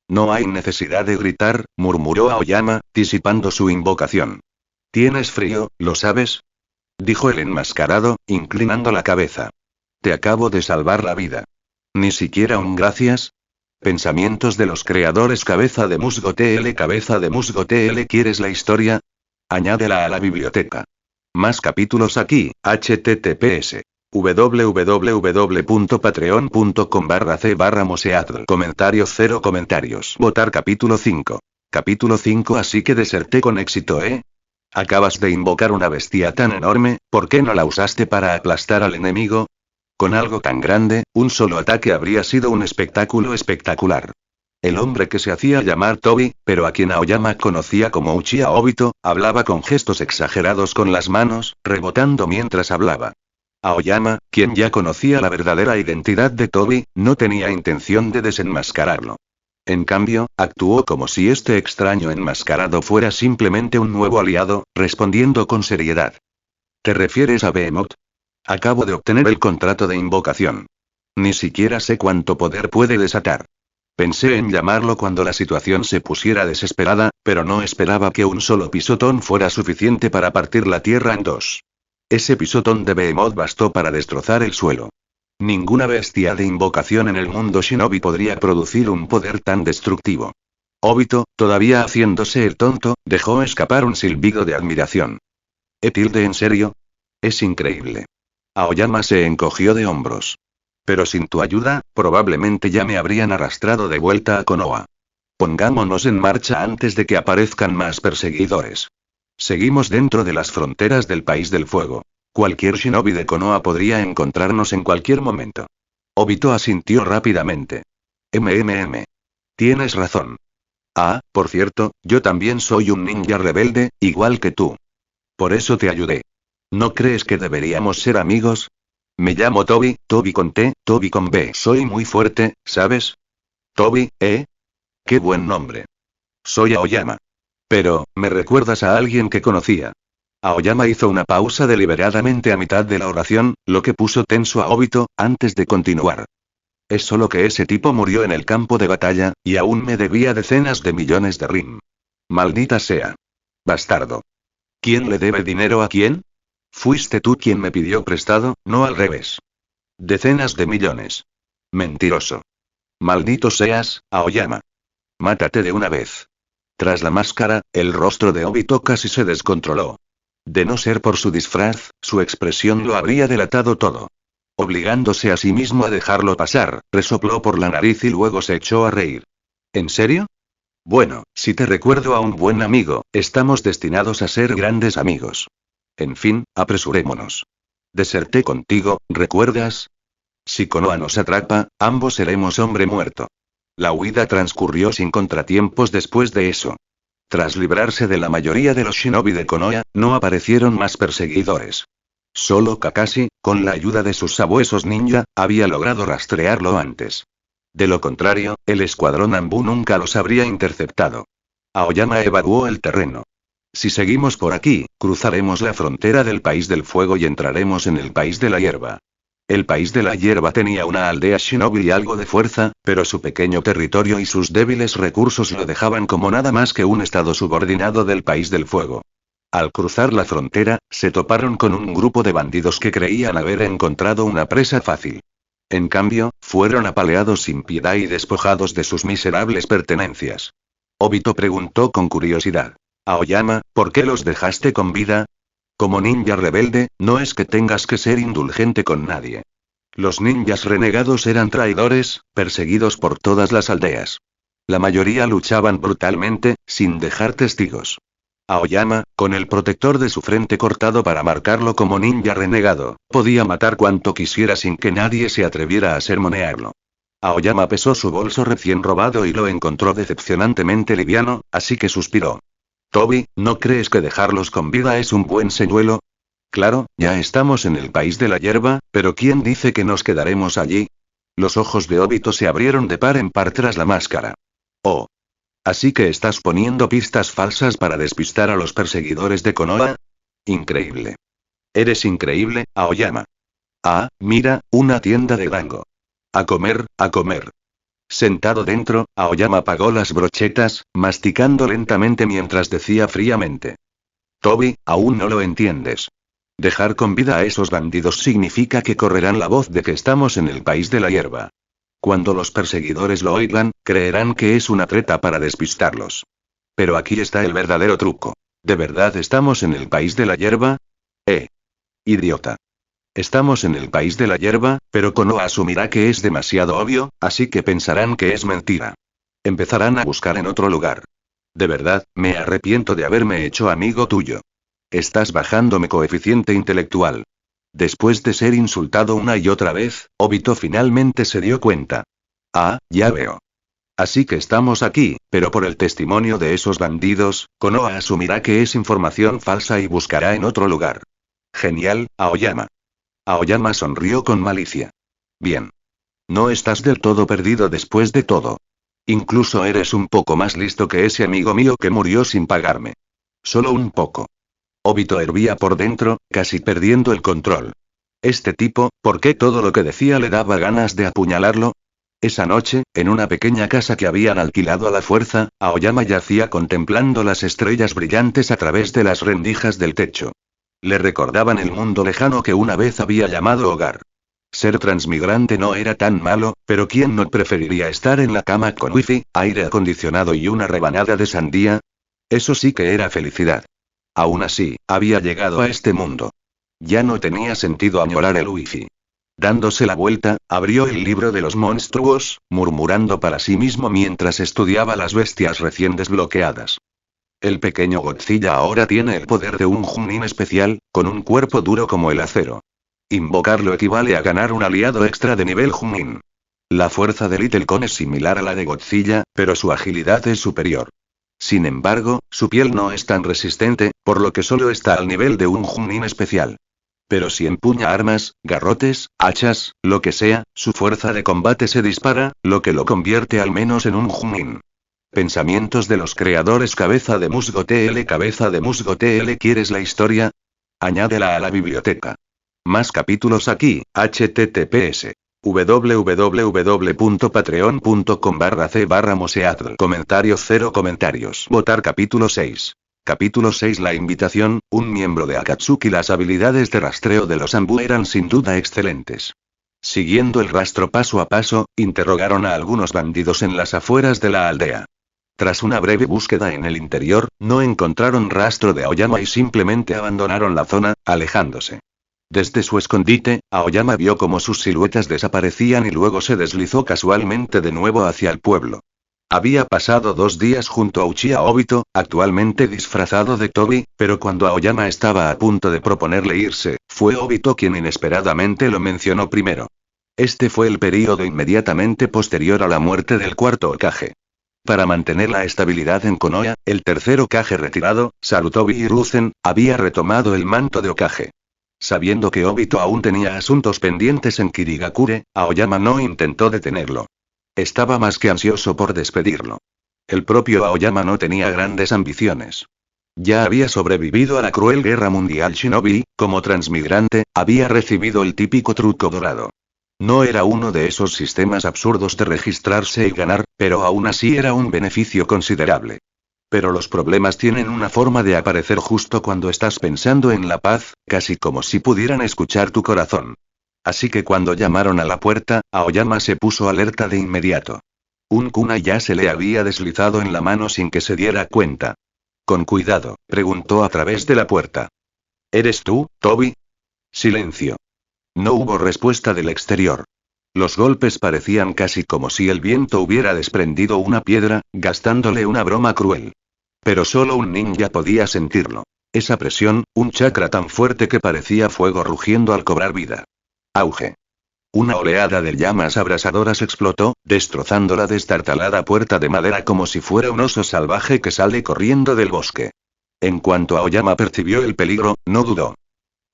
A: No hay necesidad de gritar, murmuró Aoyama, disipando su invocación. ¿Tienes frío, lo sabes? Dijo el enmascarado, inclinando la cabeza. Te acabo de salvar la vida. ¿Ni siquiera un gracias? Pensamientos de los creadores. Cabeza de musgo TL. ¿Quieres la historia? Añádela a la biblioteca. Más capítulos aquí, https. www.patreon.com/c/moseadl. Comentarios 0 comentarios. Votar capítulo 5. Capítulo 5. Así que deserté con éxito, ¿eh? Acabas de invocar una bestia tan enorme, ¿por qué no la usaste para aplastar al enemigo? Con algo tan grande, un solo ataque habría sido un espectáculo espectacular. El hombre que se hacía llamar Toby, pero a quien Aoyama conocía como Uchiha Obito, hablaba con gestos exagerados con las manos, rebotando mientras hablaba. Aoyama, quien ya conocía la verdadera identidad de Toby, no tenía intención de desenmascararlo. En cambio, actuó como si este extraño enmascarado fuera simplemente un nuevo aliado, respondiendo con seriedad. ¿Te refieres a Behemoth? Acabo de obtener el contrato de invocación. Ni siquiera sé cuánto poder puede desatar. Pensé en llamarlo cuando la situación se pusiera desesperada, pero no esperaba que un solo pisotón fuera suficiente para partir la tierra en dos. Ese pisotón de Behemoth bastó para destrozar el suelo. Ninguna bestia de invocación en el mundo shinobi podría producir un poder tan destructivo. Obito, todavía haciéndose el tonto, dejó escapar un silbido de admiración. ¿En serio? Es increíble. Aoyama se encogió de hombros. Pero sin tu ayuda, probablemente ya me habrían arrastrado de vuelta a Konoha. Pongámonos en marcha antes de que aparezcan más perseguidores. Seguimos dentro de las fronteras del País del Fuego. Cualquier shinobi de Konoha podría encontrarnos en cualquier momento. Obito asintió rápidamente. Tienes razón. Ah, por cierto, yo también soy un ninja rebelde, igual que tú. Por eso te ayudé. ¿No crees que deberíamos ser amigos? Me llamo Tobi, Tobi con T, Tobi con B. Soy muy fuerte, ¿sabes? Tobi, ¿eh? Qué buen nombre. Soy Aoyama. Pero, ¿me recuerdas a alguien que conocía? Aoyama hizo una pausa deliberadamente a mitad de la oración, lo que puso tenso a Obito, antes de continuar. Es solo que ese tipo murió en el campo de batalla, y aún me debía decenas de millones de rin. Maldita sea. Bastardo. ¿Quién le debe dinero a quién? Fuiste tú quien me pidió prestado, no al revés. Decenas de millones. Mentiroso. Maldito seas, Aoyama. Mátate de una vez. Tras la máscara, el rostro de Obito casi se descontroló. De no ser por su disfraz, su expresión lo habría delatado todo. Obligándose a sí mismo a dejarlo pasar, resopló por la nariz y luego se echó a reír. ¿En serio? Bueno, si te recuerdo a un buen amigo, estamos destinados a ser grandes amigos. En fin, apresurémonos. Deserté contigo, ¿recuerdas? Si Konoha nos atrapa, ambos seremos hombre muerto. La huida transcurrió sin contratiempos después de eso. Tras librarse de la mayoría de los shinobi de Konoha, no aparecieron más perseguidores. Solo Kakashi, con la ayuda de sus sabuesos ninja, había logrado rastrearlo antes. De lo contrario, el escuadrón Anbu nunca los habría interceptado. Aoyama evaluó el terreno. Si seguimos por aquí, cruzaremos la frontera del País del Fuego y entraremos en el País de la Hierba. El País de la Hierba tenía una aldea shinobi y algo de fuerza, pero su pequeño territorio y sus débiles recursos lo dejaban como nada más que un estado subordinado del País del Fuego. Al cruzar la frontera, se toparon con un grupo de bandidos que creían haber encontrado una presa fácil. En cambio, fueron apaleados sin piedad y despojados de sus miserables pertenencias. Obito preguntó con curiosidad. Aoyama, ¿por qué los dejaste con vida? Como ninja rebelde, no es que tengas que ser indulgente con nadie. Los ninjas renegados eran traidores, perseguidos por todas las aldeas. La mayoría luchaban brutalmente, sin dejar testigos. Aoyama, con el protector de su frente cortado para marcarlo como ninja renegado, podía matar cuanto quisiera sin que nadie se atreviera a sermonearlo. Aoyama pesó su bolso recién robado y lo encontró decepcionantemente liviano, así que suspiró. Tobi, ¿no crees que dejarlos con vida es un buen señuelo? Claro, ya estamos en el País de la Hierba, pero ¿quién dice que nos quedaremos allí? Los ojos de Obito se abrieron de par en par tras la máscara. Oh. ¿Así que estás poniendo pistas falsas para despistar a los perseguidores de Konoha? Increíble. Eres increíble, Aoyama. Ah, mira, una tienda de Dango. A comer, a comer. Sentado dentro, Aoyama apagó las brochetas, masticando lentamente mientras decía fríamente. Tobi, aún no lo entiendes. Dejar con vida a esos bandidos significa que correrán la voz de que estamos en el País de la Hierba. Cuando los perseguidores lo oigan, creerán que es una treta para despistarlos. Pero aquí está el verdadero truco. ¿De verdad estamos en el País de la Hierba? Idiota. Estamos en el País de la Hierba, pero Konoha asumirá que es demasiado obvio, así que pensarán que es mentira. Empezarán a buscar en otro lugar. De verdad, me arrepiento de haberme hecho amigo tuyo. Estás bajando mi coeficiente intelectual. Después de ser insultado una y otra vez, Obito finalmente se dio cuenta. Ah, ya veo. Así que estamos aquí, pero por el testimonio de esos bandidos, Konoha asumirá que es información falsa y buscará en otro lugar. Genial, Aoyama. Aoyama sonrió con malicia. Bien. No estás del todo perdido después de todo. Incluso eres un poco más listo que ese amigo mío que murió sin pagarme. Solo un poco. Obito hervía por dentro, casi perdiendo el control. Este tipo, ¿por qué todo lo que decía le daba ganas de apuñalarlo? Esa noche, en una pequeña casa que habían alquilado a la fuerza, Aoyama yacía contemplando las estrellas brillantes a través de las rendijas del techo. Le recordaban el mundo lejano que una vez había llamado hogar. Ser transmigrante no era tan malo, pero ¿quién no preferiría estar en la cama con wifi, aire acondicionado y una rebanada de sandía? Eso sí que era felicidad. Aún así, había llegado a este mundo. Ya no tenía sentido añorar el wifi. Dándose la vuelta, abrió el libro de los monstruos, murmurando para sí mismo mientras estudiaba las bestias recién desbloqueadas. El pequeño Godzilla ahora tiene el poder de un Chunin especial, con un cuerpo duro como el acero. Invocarlo equivale a ganar un aliado extra de nivel Chunin. La fuerza de Little Con es similar a la de Godzilla, pero su agilidad es superior. Sin embargo, su piel no es tan resistente, por lo que solo está al nivel de un Chunin especial. Pero si empuña armas, garrotes, hachas, lo que sea, su fuerza de combate se dispara, lo que lo convierte al menos en un Chunin. Pensamientos de los creadores. Cabeza de Musgo TL. Cabeza de Musgo TL. ¿Quieres la historia? Añádela a la biblioteca. Más capítulos aquí, https. www.patreon.com/c/moseadl. Comentario 0 comentarios. Votar capítulo 6. Capítulo 6. La invitación. Un miembro de Akatsuki. Las habilidades de rastreo de los Ambu eran sin duda excelentes. Siguiendo el rastro paso a paso, interrogaron a algunos bandidos en las afueras de la aldea. Tras una breve búsqueda en el interior, no encontraron rastro de Aoyama y simplemente abandonaron la zona, alejándose. Desde su escondite, Aoyama vio cómo sus siluetas desaparecían y luego se deslizó casualmente de nuevo hacia el pueblo. Había pasado 2 días junto a Uchiha Obito, actualmente disfrazado de Tobi, pero cuando Aoyama estaba a punto de proponerle irse, fue Obito quien inesperadamente lo mencionó primero. Este fue el período inmediatamente posterior a la muerte del cuarto Hokage. Para mantener la estabilidad en Konoha, el tercer Hokage retirado, Sarutobi Hiruzen, había retomado el manto de Hokage. Sabiendo que Obito aún tenía asuntos pendientes en Kirigakure, Aoyama no intentó detenerlo. Estaba más que ansioso por despedirlo. El propio Aoyama no tenía grandes ambiciones. Ya había sobrevivido a la cruel guerra mundial shinobi y, como transmigrante, había recibido el típico truco dorado. No era uno de esos sistemas absurdos de registrarse y ganar, pero aún así era un beneficio considerable. Pero los problemas tienen una forma de aparecer justo cuando estás pensando en la paz, casi como si pudieran escuchar tu corazón. Así que cuando llamaron a la puerta, Aoyama se puso alerta de inmediato. Un kunai ya se le había deslizado en la mano sin que se diera cuenta. Con cuidado, preguntó a través de la puerta. ¿Eres tú, Tobi? Silencio. No hubo respuesta del exterior. Los golpes parecían casi como si el viento hubiera desprendido una piedra, gastándole una broma cruel. Pero solo un ninja podía sentirlo. Esa presión, un chakra tan fuerte que parecía fuego rugiendo al cobrar vida. Auge. Una oleada de llamas abrasadoras explotó, destrozando la destartalada puerta de madera como si fuera un oso salvaje que sale corriendo del bosque. En cuanto Aoyama percibió el peligro, no dudó.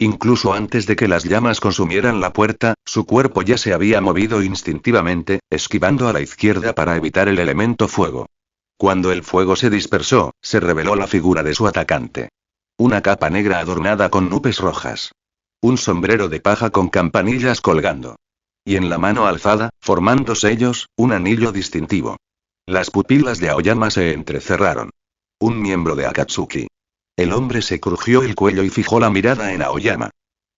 A: Incluso antes de que las llamas consumieran la puerta, su cuerpo ya se había movido instintivamente, esquivando a la izquierda para evitar el elemento fuego. Cuando el fuego se dispersó, se reveló la figura de su atacante. Una capa negra adornada con nubes rojas. Un sombrero de paja con campanillas colgando. Y en la mano alzada, formando sellos, un anillo distintivo. Las pupilas de Aoyama se entrecerraron. Un miembro de Akatsuki. El hombre se crujió el cuello y fijó la mirada en Aoyama.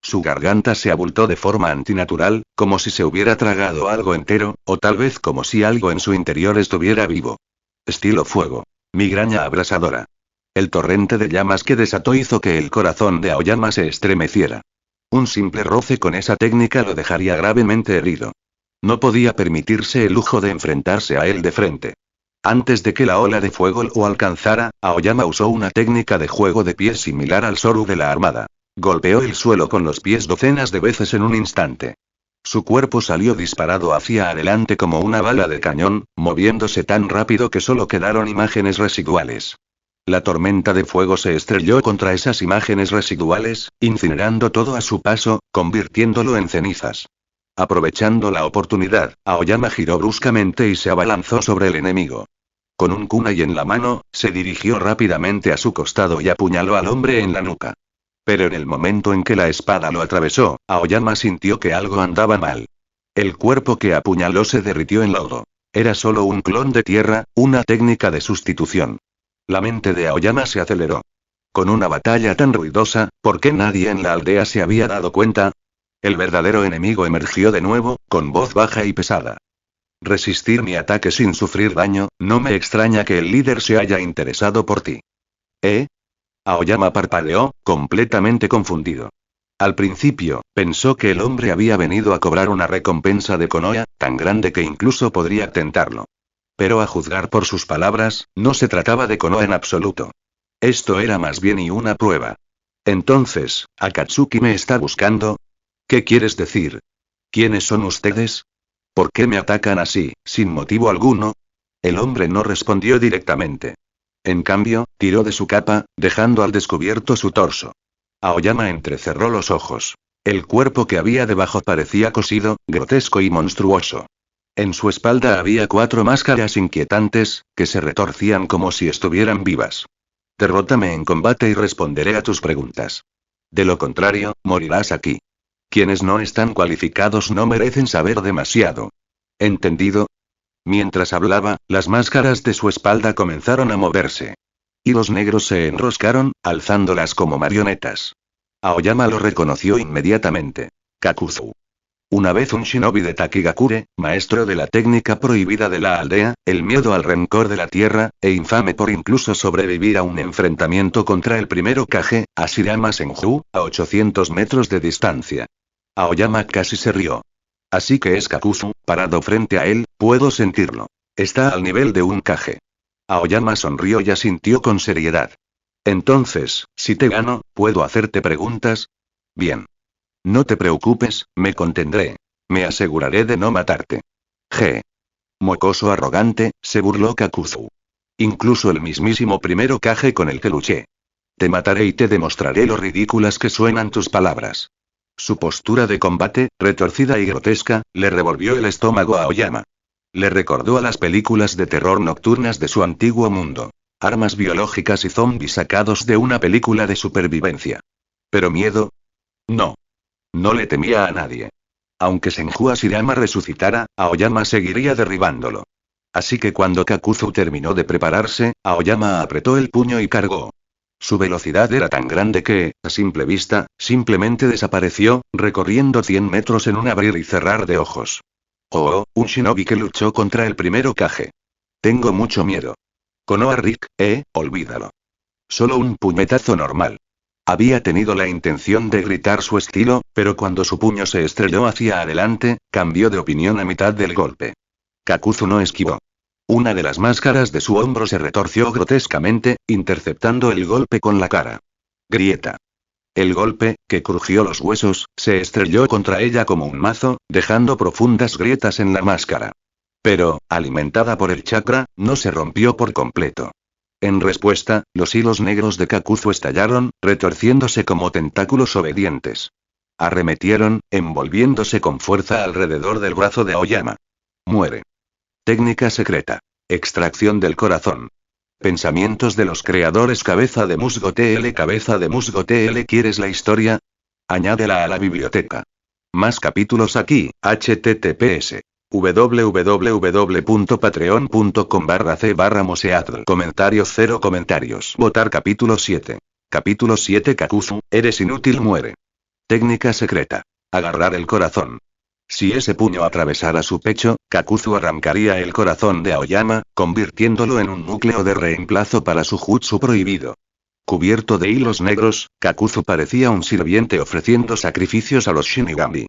A: Su garganta se abultó de forma antinatural, como si se hubiera tragado algo entero, o tal vez como si algo en su interior estuviera vivo. Estilo fuego. Migraña abrasadora. El torrente de llamas que desató hizo que el corazón de Aoyama se estremeciera. Un simple roce con esa técnica lo dejaría gravemente herido. No podía permitirse el lujo de enfrentarse a él de frente. Antes de que la ola de fuego lo alcanzara, Aoyama usó una técnica de juego de pies similar al Soru de la armada. Golpeó el suelo con los pies docenas de veces en un instante. Su cuerpo salió disparado hacia adelante como una bala de cañón, moviéndose tan rápido que solo quedaron imágenes residuales. La tormenta de fuego se estrelló contra esas imágenes residuales, incinerando todo a su paso, convirtiéndolo en cenizas. Aprovechando la oportunidad, Aoyama giró bruscamente y se abalanzó sobre el enemigo. Con un kunai en la mano, se dirigió rápidamente a su costado y apuñaló al hombre en la nuca. Pero en el momento en que la espada lo atravesó, Aoyama sintió que algo andaba mal. El cuerpo que apuñaló se derritió en lodo. Era solo un clon de tierra, una técnica de sustitución. La mente de Aoyama se aceleró. Con una batalla tan ruidosa, ¿por qué nadie en la aldea se había dado cuenta? El verdadero enemigo emergió de nuevo, con voz baja y pesada. Resistir mi ataque sin sufrir daño, no me extraña que el líder se haya interesado por ti. ¿Eh? Aoyama parpadeó, completamente confundido. Al principio, pensó que el hombre había venido a cobrar una recompensa de Konoha, tan grande que incluso podría tentarlo. Pero a juzgar por sus palabras, no se trataba de Konoha en absoluto. Esto era más bien y una prueba. Entonces, ¿Akatsuki me está buscando? ¿Qué quieres decir? ¿Quiénes son ustedes? ¿Por qué me atacan así, sin motivo alguno? El hombre no respondió directamente. En cambio, tiró de su capa, dejando al descubierto su torso. Aoyama entrecerró los ojos. El cuerpo que había debajo parecía cosido, grotesco y monstruoso. En su espalda había 4 máscaras inquietantes, que se retorcían como si estuvieran vivas. Derrótame en combate y responderé a tus preguntas. De lo contrario, morirás aquí. Quienes no están cualificados no merecen saber demasiado. ¿Entendido? Mientras hablaba, las máscaras de su espalda comenzaron a moverse. Hilos negros se enroscaron, alzándolas como marionetas. Aoyama lo reconoció inmediatamente. Kakuzu. Una vez un shinobi de Takigakure, maestro de la técnica prohibida de la aldea, el miedo al rencor de la tierra, e infame por incluso sobrevivir a un enfrentamiento contra el primero Kage, Hashirama Senju, a 800 metros de distancia. Aoyama casi se rió. Así que es Kakuzu, parado frente a él, puedo sentirlo. Está al nivel de un Kage. Aoyama sonrió y asintió con seriedad. Entonces, si te gano, ¿puedo hacerte preguntas? Bien. No te preocupes, me contendré. Me aseguraré de no matarte. G. Mocoso arrogante, se burló Kakuzu. Incluso el mismísimo primero Kage con el que luché. Te mataré y te demostraré lo ridículas que suenan tus palabras. Su postura de combate, retorcida y grotesca, le revolvió el estómago a Aoyama. Le recordó a las películas de terror nocturnas de su antiguo mundo. Armas biológicas y zombies sacados de una película de supervivencia. ¿Pero miedo? No. No le temía a nadie. Aunque Senju Hashirama resucitara, Aoyama seguiría derribándolo. Así que cuando Kakuzu terminó de prepararse, Aoyama apretó el puño y cargó. Su velocidad era tan grande que, a simple vista, simplemente desapareció, recorriendo 100 metros en un abrir y cerrar de ojos. Oh, un shinobi que luchó contra el primero Kage. Tengo mucho miedo. Konoha Rick, olvídalo. Solo un puñetazo normal. Había tenido la intención de gritar su estilo, pero cuando su puño se estrelló hacia adelante, cambió de opinión a mitad del golpe. Kakuzu no esquivó. Una de las máscaras de su hombro se retorció grotescamente, interceptando el golpe con la cara. Grieta. El golpe, que crujió los huesos, se estrelló contra ella como un mazo, dejando profundas grietas en la máscara. Pero, alimentada por el chakra, no se rompió por completo. En respuesta, los hilos negros de Kakuzu estallaron, retorciéndose como tentáculos obedientes. Arremetieron, envolviéndose con fuerza alrededor del brazo de Aoyama. Muere. Técnica secreta. Extracción del corazón. Pensamientos de los creadores. Cabeza de musgo TL. Cabeza de musgo TL. ¿Quieres la historia? Añádela a la biblioteca. Más capítulos aquí, https. www.patreon.com/c/moseadl. Comentarios 0 comentarios. Votar capítulo 7. Capítulo 7. Kakuzu, eres inútil. Muere. Técnica secreta. Agarrar el corazón. Si ese puño atravesara su pecho, Kakuzu arrancaría el corazón de Aoyama, convirtiéndolo en un núcleo de reemplazo para su jutsu prohibido. Cubierto de hilos negros, Kakuzu parecía un sirviente ofreciendo sacrificios a los Shinigami.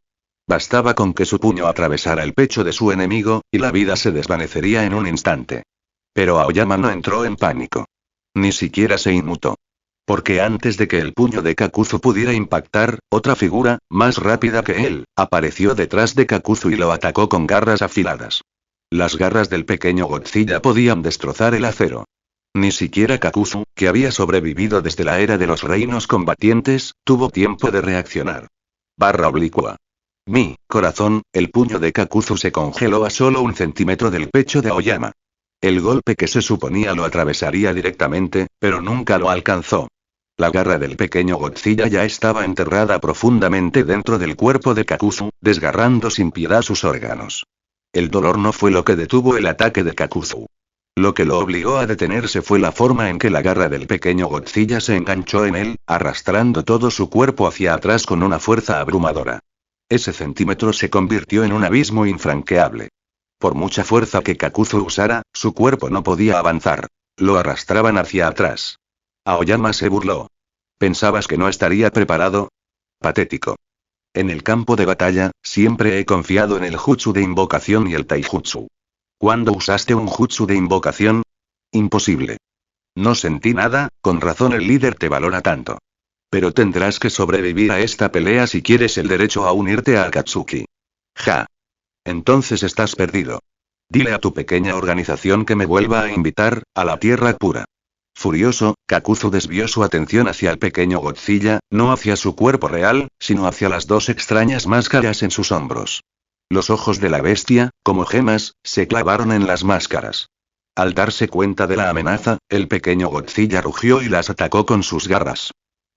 A: Bastaba con que su puño atravesara el pecho de su enemigo, y la vida se desvanecería en un instante. Pero Aoyama no entró en pánico. Ni siquiera se inmutó. Porque antes de que el puño de Kakuzu pudiera impactar, otra figura, más rápida que él, apareció detrás de Kakuzu y lo atacó con garras afiladas. Las garras del pequeño Godzilla podían destrozar el acero. Ni siquiera Kakuzu, que había sobrevivido desde la era de los reinos combatientes, tuvo tiempo de reaccionar. /oblicua. Mi corazón, el puño de Kakuzu se congeló a solo 1 centímetro del pecho de Aoyama. El golpe que se suponía lo atravesaría directamente, pero nunca lo alcanzó. La garra del pequeño Godzilla ya estaba enterrada profundamente dentro del cuerpo de Kakuzu, desgarrando sin piedad sus órganos. El dolor no fue lo que detuvo el ataque de Kakuzu. Lo que lo obligó a detenerse fue la forma en que la garra del pequeño Godzilla se enganchó en él, arrastrando todo su cuerpo hacia atrás con una fuerza abrumadora. Ese centímetro se convirtió en un abismo infranqueable. Por mucha fuerza que Kakuzu usara, su cuerpo no podía avanzar. Lo arrastraban hacia atrás. Aoyama se burló. ¿Pensabas que no estaría preparado? Patético. En el campo de batalla, siempre he confiado en el jutsu de invocación y el taijutsu. ¿Cuándo usaste un jutsu de invocación? Imposible. No sentí nada, con razón el líder te valora tanto. Pero tendrás que sobrevivir a esta pelea si quieres el derecho a unirte a Akatsuki. Ja. Entonces estás perdido. Dile a tu pequeña organización que me vuelva a invitar, a la tierra pura. Furioso, Kakuzu desvió su atención hacia el pequeño Godzilla, no hacia su cuerpo real, sino hacia las dos extrañas máscaras en sus hombros. Los ojos de la bestia, como gemas, se clavaron en las máscaras. Al darse cuenta de la amenaza, el pequeño Godzilla rugió y las atacó con sus garras.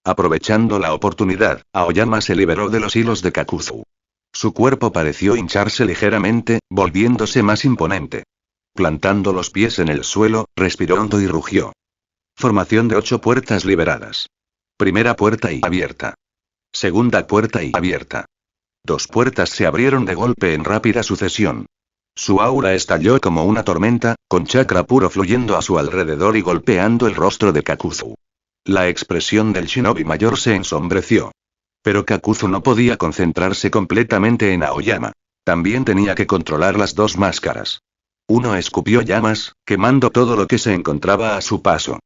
A: Aprovechando la oportunidad, Aoyama se liberó de los hilos de Kakuzu. Su cuerpo pareció hincharse ligeramente, volviéndose más imponente. Plantando los pies en el suelo, respiró hondo y rugió. Formación de 8 puertas liberadas. Primera puerta y abierta. Segunda puerta y abierta. 2 puertas se abrieron de golpe en rápida sucesión. Su aura estalló como una tormenta, con chakra puro fluyendo a su alrededor y golpeando el rostro de Kakuzu. La expresión del shinobi mayor se ensombreció. Pero Kakuzu no podía concentrarse completamente en Aoyama. También tenía que controlar las dos máscaras. Uno escupió llamas, quemando todo lo que se encontraba a su paso.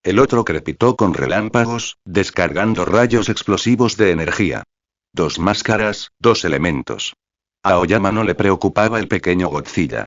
A: El otro crepitó con relámpagos, descargando rayos explosivos de energía. 2 máscaras, 2 elementos. A Aoyama no le preocupaba el pequeño Godzilla.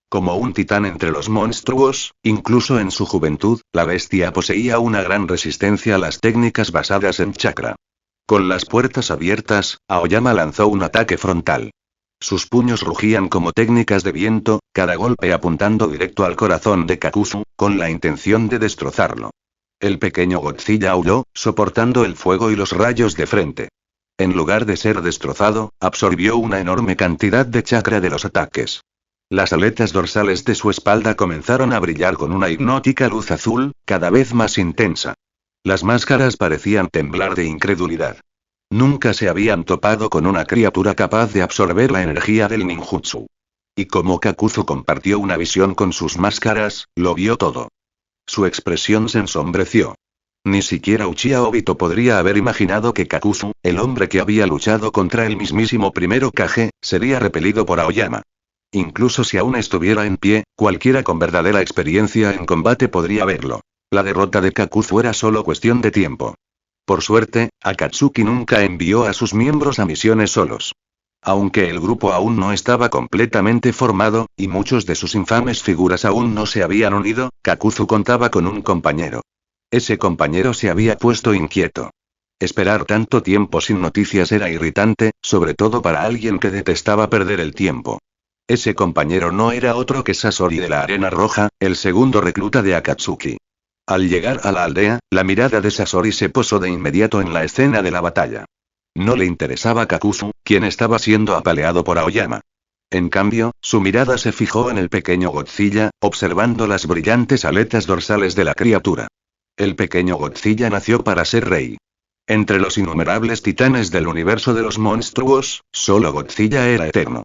A: Como un titán entre los monstruos, incluso en su juventud, la bestia poseía una gran resistencia a las técnicas basadas en chakra. Con las puertas abiertas, Aoyama lanzó un ataque frontal. Sus puños rugían como técnicas de viento, cada golpe apuntando directo al corazón de Kakuzu, con la intención de destrozarlo. El pequeño Godzilla aulló, soportando el fuego y los rayos de frente. En lugar de ser destrozado, absorbió una enorme cantidad de chakra de los ataques. Las aletas dorsales de su espalda comenzaron a brillar con una hipnótica luz azul, cada vez más intensa. Las máscaras parecían temblar de incredulidad. Nunca se habían topado con una criatura capaz de absorber la energía del ninjutsu. Y como Kakuzu compartió una visión con sus máscaras, lo vio todo. Su expresión se ensombreció. Ni siquiera Uchiha Obito podría haber imaginado que Kakuzu, el hombre que había luchado contra el mismísimo primero Kage, sería repelido por Aoyama. Incluso si aún estuviera en pie, cualquiera con verdadera experiencia en combate podría verlo. La derrota de Kakuzu era solo cuestión de tiempo. Por suerte, Akatsuki nunca envió a sus miembros a misiones solos. Aunque el grupo aún no estaba completamente formado, y muchos de sus infames figuras aún no se habían unido, Kakuzu contaba con un compañero. Ese compañero se había puesto inquieto. Esperar tanto tiempo sin noticias era irritante, sobre todo para alguien que detestaba perder el tiempo. Ese compañero no era otro que Sasori de la Arena Roja, el segundo recluta de Akatsuki. Al llegar a la aldea, la mirada de Sasori se posó de inmediato en la escena de la batalla. No le interesaba Kakuzu, quien estaba siendo apaleado por Aoyama. En cambio, su mirada se fijó en el pequeño Godzilla, observando las brillantes aletas dorsales de la criatura. El pequeño Godzilla nació para ser rey. Entre los innumerables titanes del universo de los monstruos, solo Godzilla era eterno.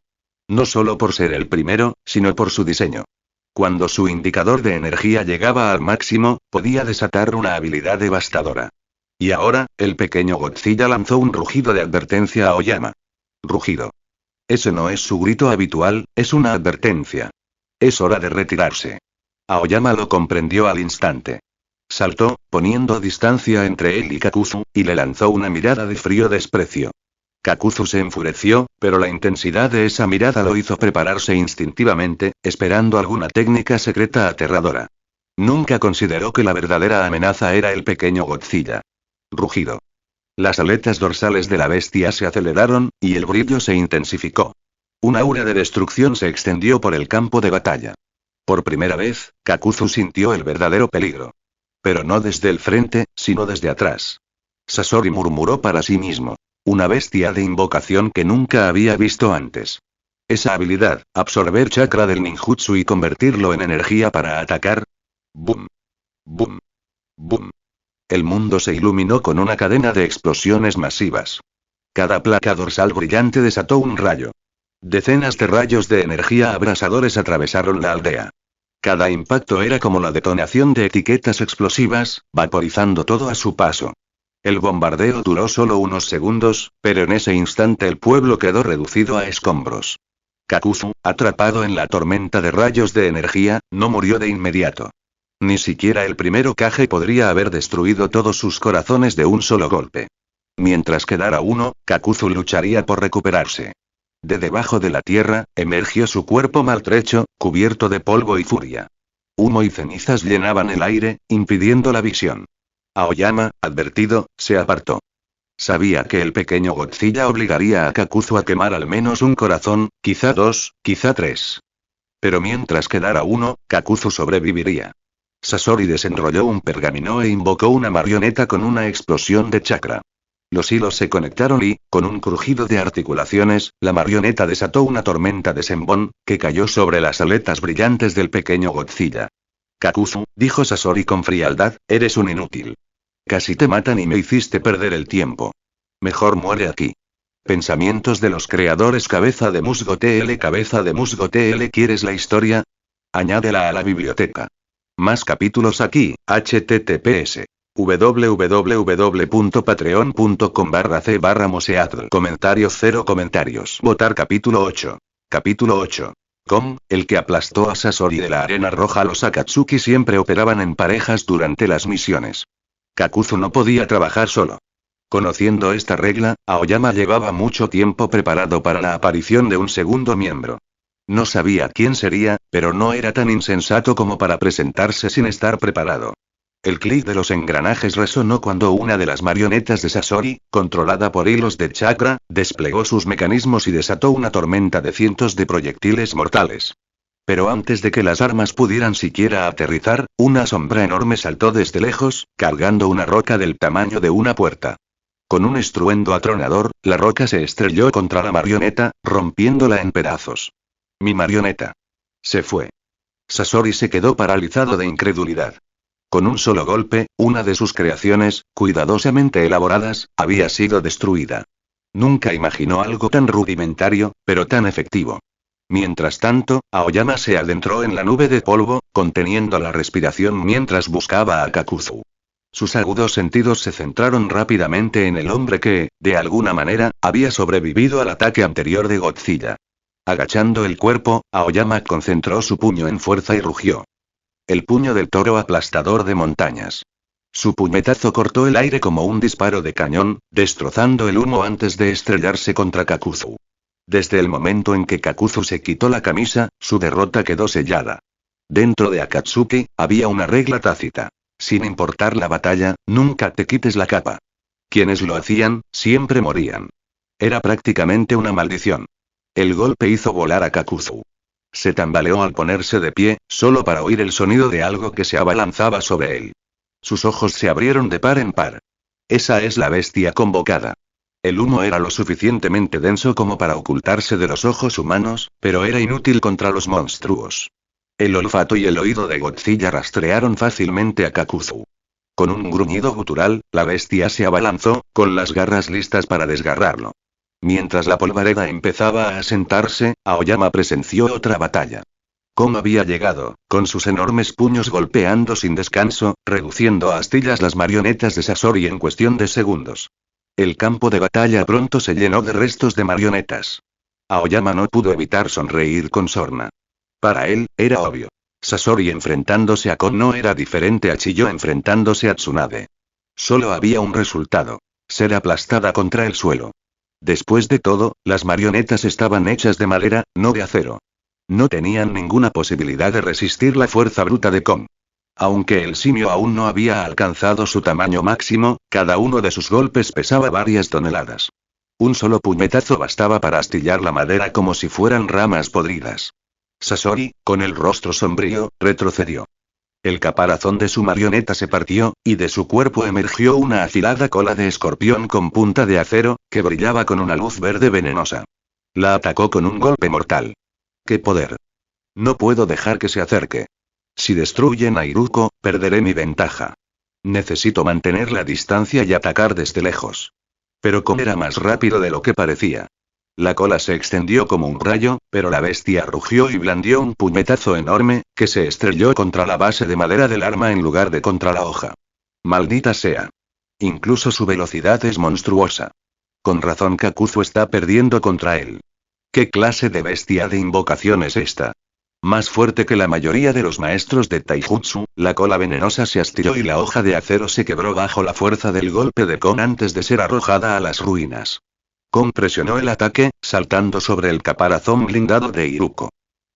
A: No solo por ser el primero, sino por su diseño. Cuando su indicador de energía llegaba al máximo, podía desatar una habilidad devastadora. Y ahora, el pequeño Godzilla lanzó un rugido de advertencia a Aoyama. Rugido. Ese no es su grito habitual, es una advertencia. Es hora de retirarse. Aoyama lo comprendió al instante. Saltó, poniendo distancia entre él y Kakuzu, y le lanzó una mirada de frío desprecio. Kakuzu se enfureció, pero la intensidad de esa mirada lo hizo prepararse instintivamente, esperando alguna técnica secreta aterradora. Nunca consideró que la verdadera amenaza era el pequeño Godzilla. Rugido. Las aletas dorsales de la bestia se aceleraron, y el brillo se intensificó. Un aura de destrucción se extendió por el campo de batalla. Por primera vez, Kakuzu sintió el verdadero peligro. Pero no desde el frente, sino desde atrás. Sasori murmuró para sí mismo. Una bestia de invocación que nunca había visto antes. Esa habilidad, absorber chakra del ninjutsu y convertirlo en energía para atacar. Boom. Boom. Boom. El mundo se iluminó con una cadena de explosiones masivas. Cada placa dorsal brillante desató un rayo. Decenas de rayos de energía abrasadores atravesaron la aldea. Cada impacto era como la detonación de etiquetas explosivas, vaporizando todo a su paso. El bombardeo duró solo unos segundos, pero en ese instante el pueblo quedó reducido a escombros. Kakuzu, atrapado en la tormenta de rayos de energía, no murió de inmediato. Ni siquiera el primero Kage podría haber destruido todos sus corazones de un solo golpe. Mientras quedara uno, Kakuzu lucharía por recuperarse. De debajo de la tierra, emergió su cuerpo maltrecho, cubierto de polvo y furia. Humo y cenizas llenaban el aire, impidiendo la visión. Aoyama, advertido, se apartó. Sabía que el pequeño Godzilla obligaría a Kakuzu a quemar al menos un corazón, quizá dos, quizá tres. Pero mientras quedara uno, Kakuzu sobreviviría. Sasori desenrolló un pergamino e invocó una marioneta con una explosión de chakra. Los hilos se conectaron y, con un crujido de articulaciones, la marioneta desató una tormenta de senbon, que cayó sobre las aletas brillantes del pequeño Godzilla. Kakuzu, dijo Sasori con frialdad, eres un inútil. Casi te matan y me hiciste perder el tiempo. Mejor muere aquí. Pensamientos de los creadores. Cabeza de musgo TL. Cabeza de musgo TL. ¿Quieres la historia? Añádela a la biblioteca. Más capítulos aquí, https. www.patreon.com/c/moseatl. Comentarios 0 comentarios. Votar capítulo 8. Capítulo 8. El que aplastó a Sasori de la arena roja. Los Akatsuki siempre operaban en parejas durante las misiones. Kakuzu no podía trabajar solo. Conociendo esta regla, Aoyama llevaba mucho tiempo preparado para la aparición de un segundo miembro. No sabía quién sería, pero no era tan insensato como para presentarse sin estar preparado. El clic de los engranajes resonó cuando una de las marionetas de Sasori, controlada por hilos de chakra, desplegó sus mecanismos y desató una tormenta de cientos de proyectiles mortales. Pero antes de que las armas pudieran siquiera aterrizar, una sombra enorme saltó desde lejos, cargando una roca del tamaño de una puerta. Con un estruendo atronador, la roca se estrelló contra la marioneta, rompiéndola en pedazos. Mi marioneta. Se fue. Sasori se quedó paralizado de incredulidad. Con un solo golpe, una de sus creaciones, cuidadosamente elaboradas, había sido destruida. Nunca imaginó algo tan rudimentario, pero tan efectivo. Mientras tanto, Aoyama se adentró en la nube de polvo, conteniendo la respiración mientras buscaba a Kakuzu. Sus agudos sentidos se centraron rápidamente en el hombre que, de alguna manera, había sobrevivido al ataque anterior de Godzilla. Agachando el cuerpo, Aoyama concentró su puño en fuerza y rugió. El puño del toro aplastador de montañas. Su puñetazo cortó el aire como un disparo de cañón, destrozando el humo antes de estrellarse contra Kakuzu. Desde el momento en que Kakuzu se quitó la camisa, su derrota quedó sellada. Dentro de Akatsuki, había una regla tácita. Sin importar la batalla, nunca te quites la capa. Quienes lo hacían, siempre morían. Era prácticamente una maldición. El golpe hizo volar a Kakuzu. Se tambaleó al ponerse de pie, solo para oír el sonido de algo que se abalanzaba sobre él. Sus ojos se abrieron de par en par. Esa es la bestia convocada. El humo era lo suficientemente denso como para ocultarse de los ojos humanos, pero era inútil contra los monstruos. El olfato y el oído de Godzilla rastrearon fácilmente a Kakuzu. Con un gruñido gutural, la bestia se abalanzó, con las garras listas para desgarrarlo. Mientras la polvareda empezaba a asentarse, Aoyama presenció otra batalla. Kong había llegado, con sus enormes puños golpeando sin descanso, reduciendo a astillas las marionetas de Sasori en cuestión de segundos. El campo de batalla pronto se llenó de restos de marionetas. Aoyama no pudo evitar sonreír con sorna. Para él, era obvio. Sasori enfrentándose a Kong no era diferente a Chiyo enfrentándose a Tsunade. Solo había un resultado: ser aplastada contra el suelo. Después de todo, las marionetas estaban hechas de madera, no de acero. No tenían ninguna posibilidad de resistir la fuerza bruta de Kong. Aunque el simio aún no había alcanzado su tamaño máximo, cada uno de sus golpes pesaba varias toneladas. Un solo puñetazo bastaba para astillar la madera como si fueran ramas podridas. Sasori, con el rostro sombrío, retrocedió. El caparazón de su marioneta se partió, y de su cuerpo emergió una afilada cola de escorpión con punta de acero, que brillaba con una luz verde venenosa. La atacó con un golpe mortal. ¡Qué poder! No puedo dejar que se acerque. Si destruyen a Iruko, perderé mi ventaja. Necesito mantener la distancia y atacar desde lejos. Pero Kon era más rápido de lo que parecía. La cola se extendió como un rayo, pero la bestia rugió y blandió un puñetazo enorme, que se estrelló contra la base de madera del arma en lugar de contra la hoja. Maldita sea. Incluso su velocidad es monstruosa. Con razón Kakuzu está perdiendo contra él. ¿Qué clase de bestia de invocación es esta? Más fuerte que la mayoría de los maestros de Taijutsu, la cola venenosa se astiló y la hoja de acero se quebró bajo la fuerza del golpe de Kon antes de ser arrojada a las ruinas. Kon presionó el ataque, saltando sobre el caparazón blindado de Iruko.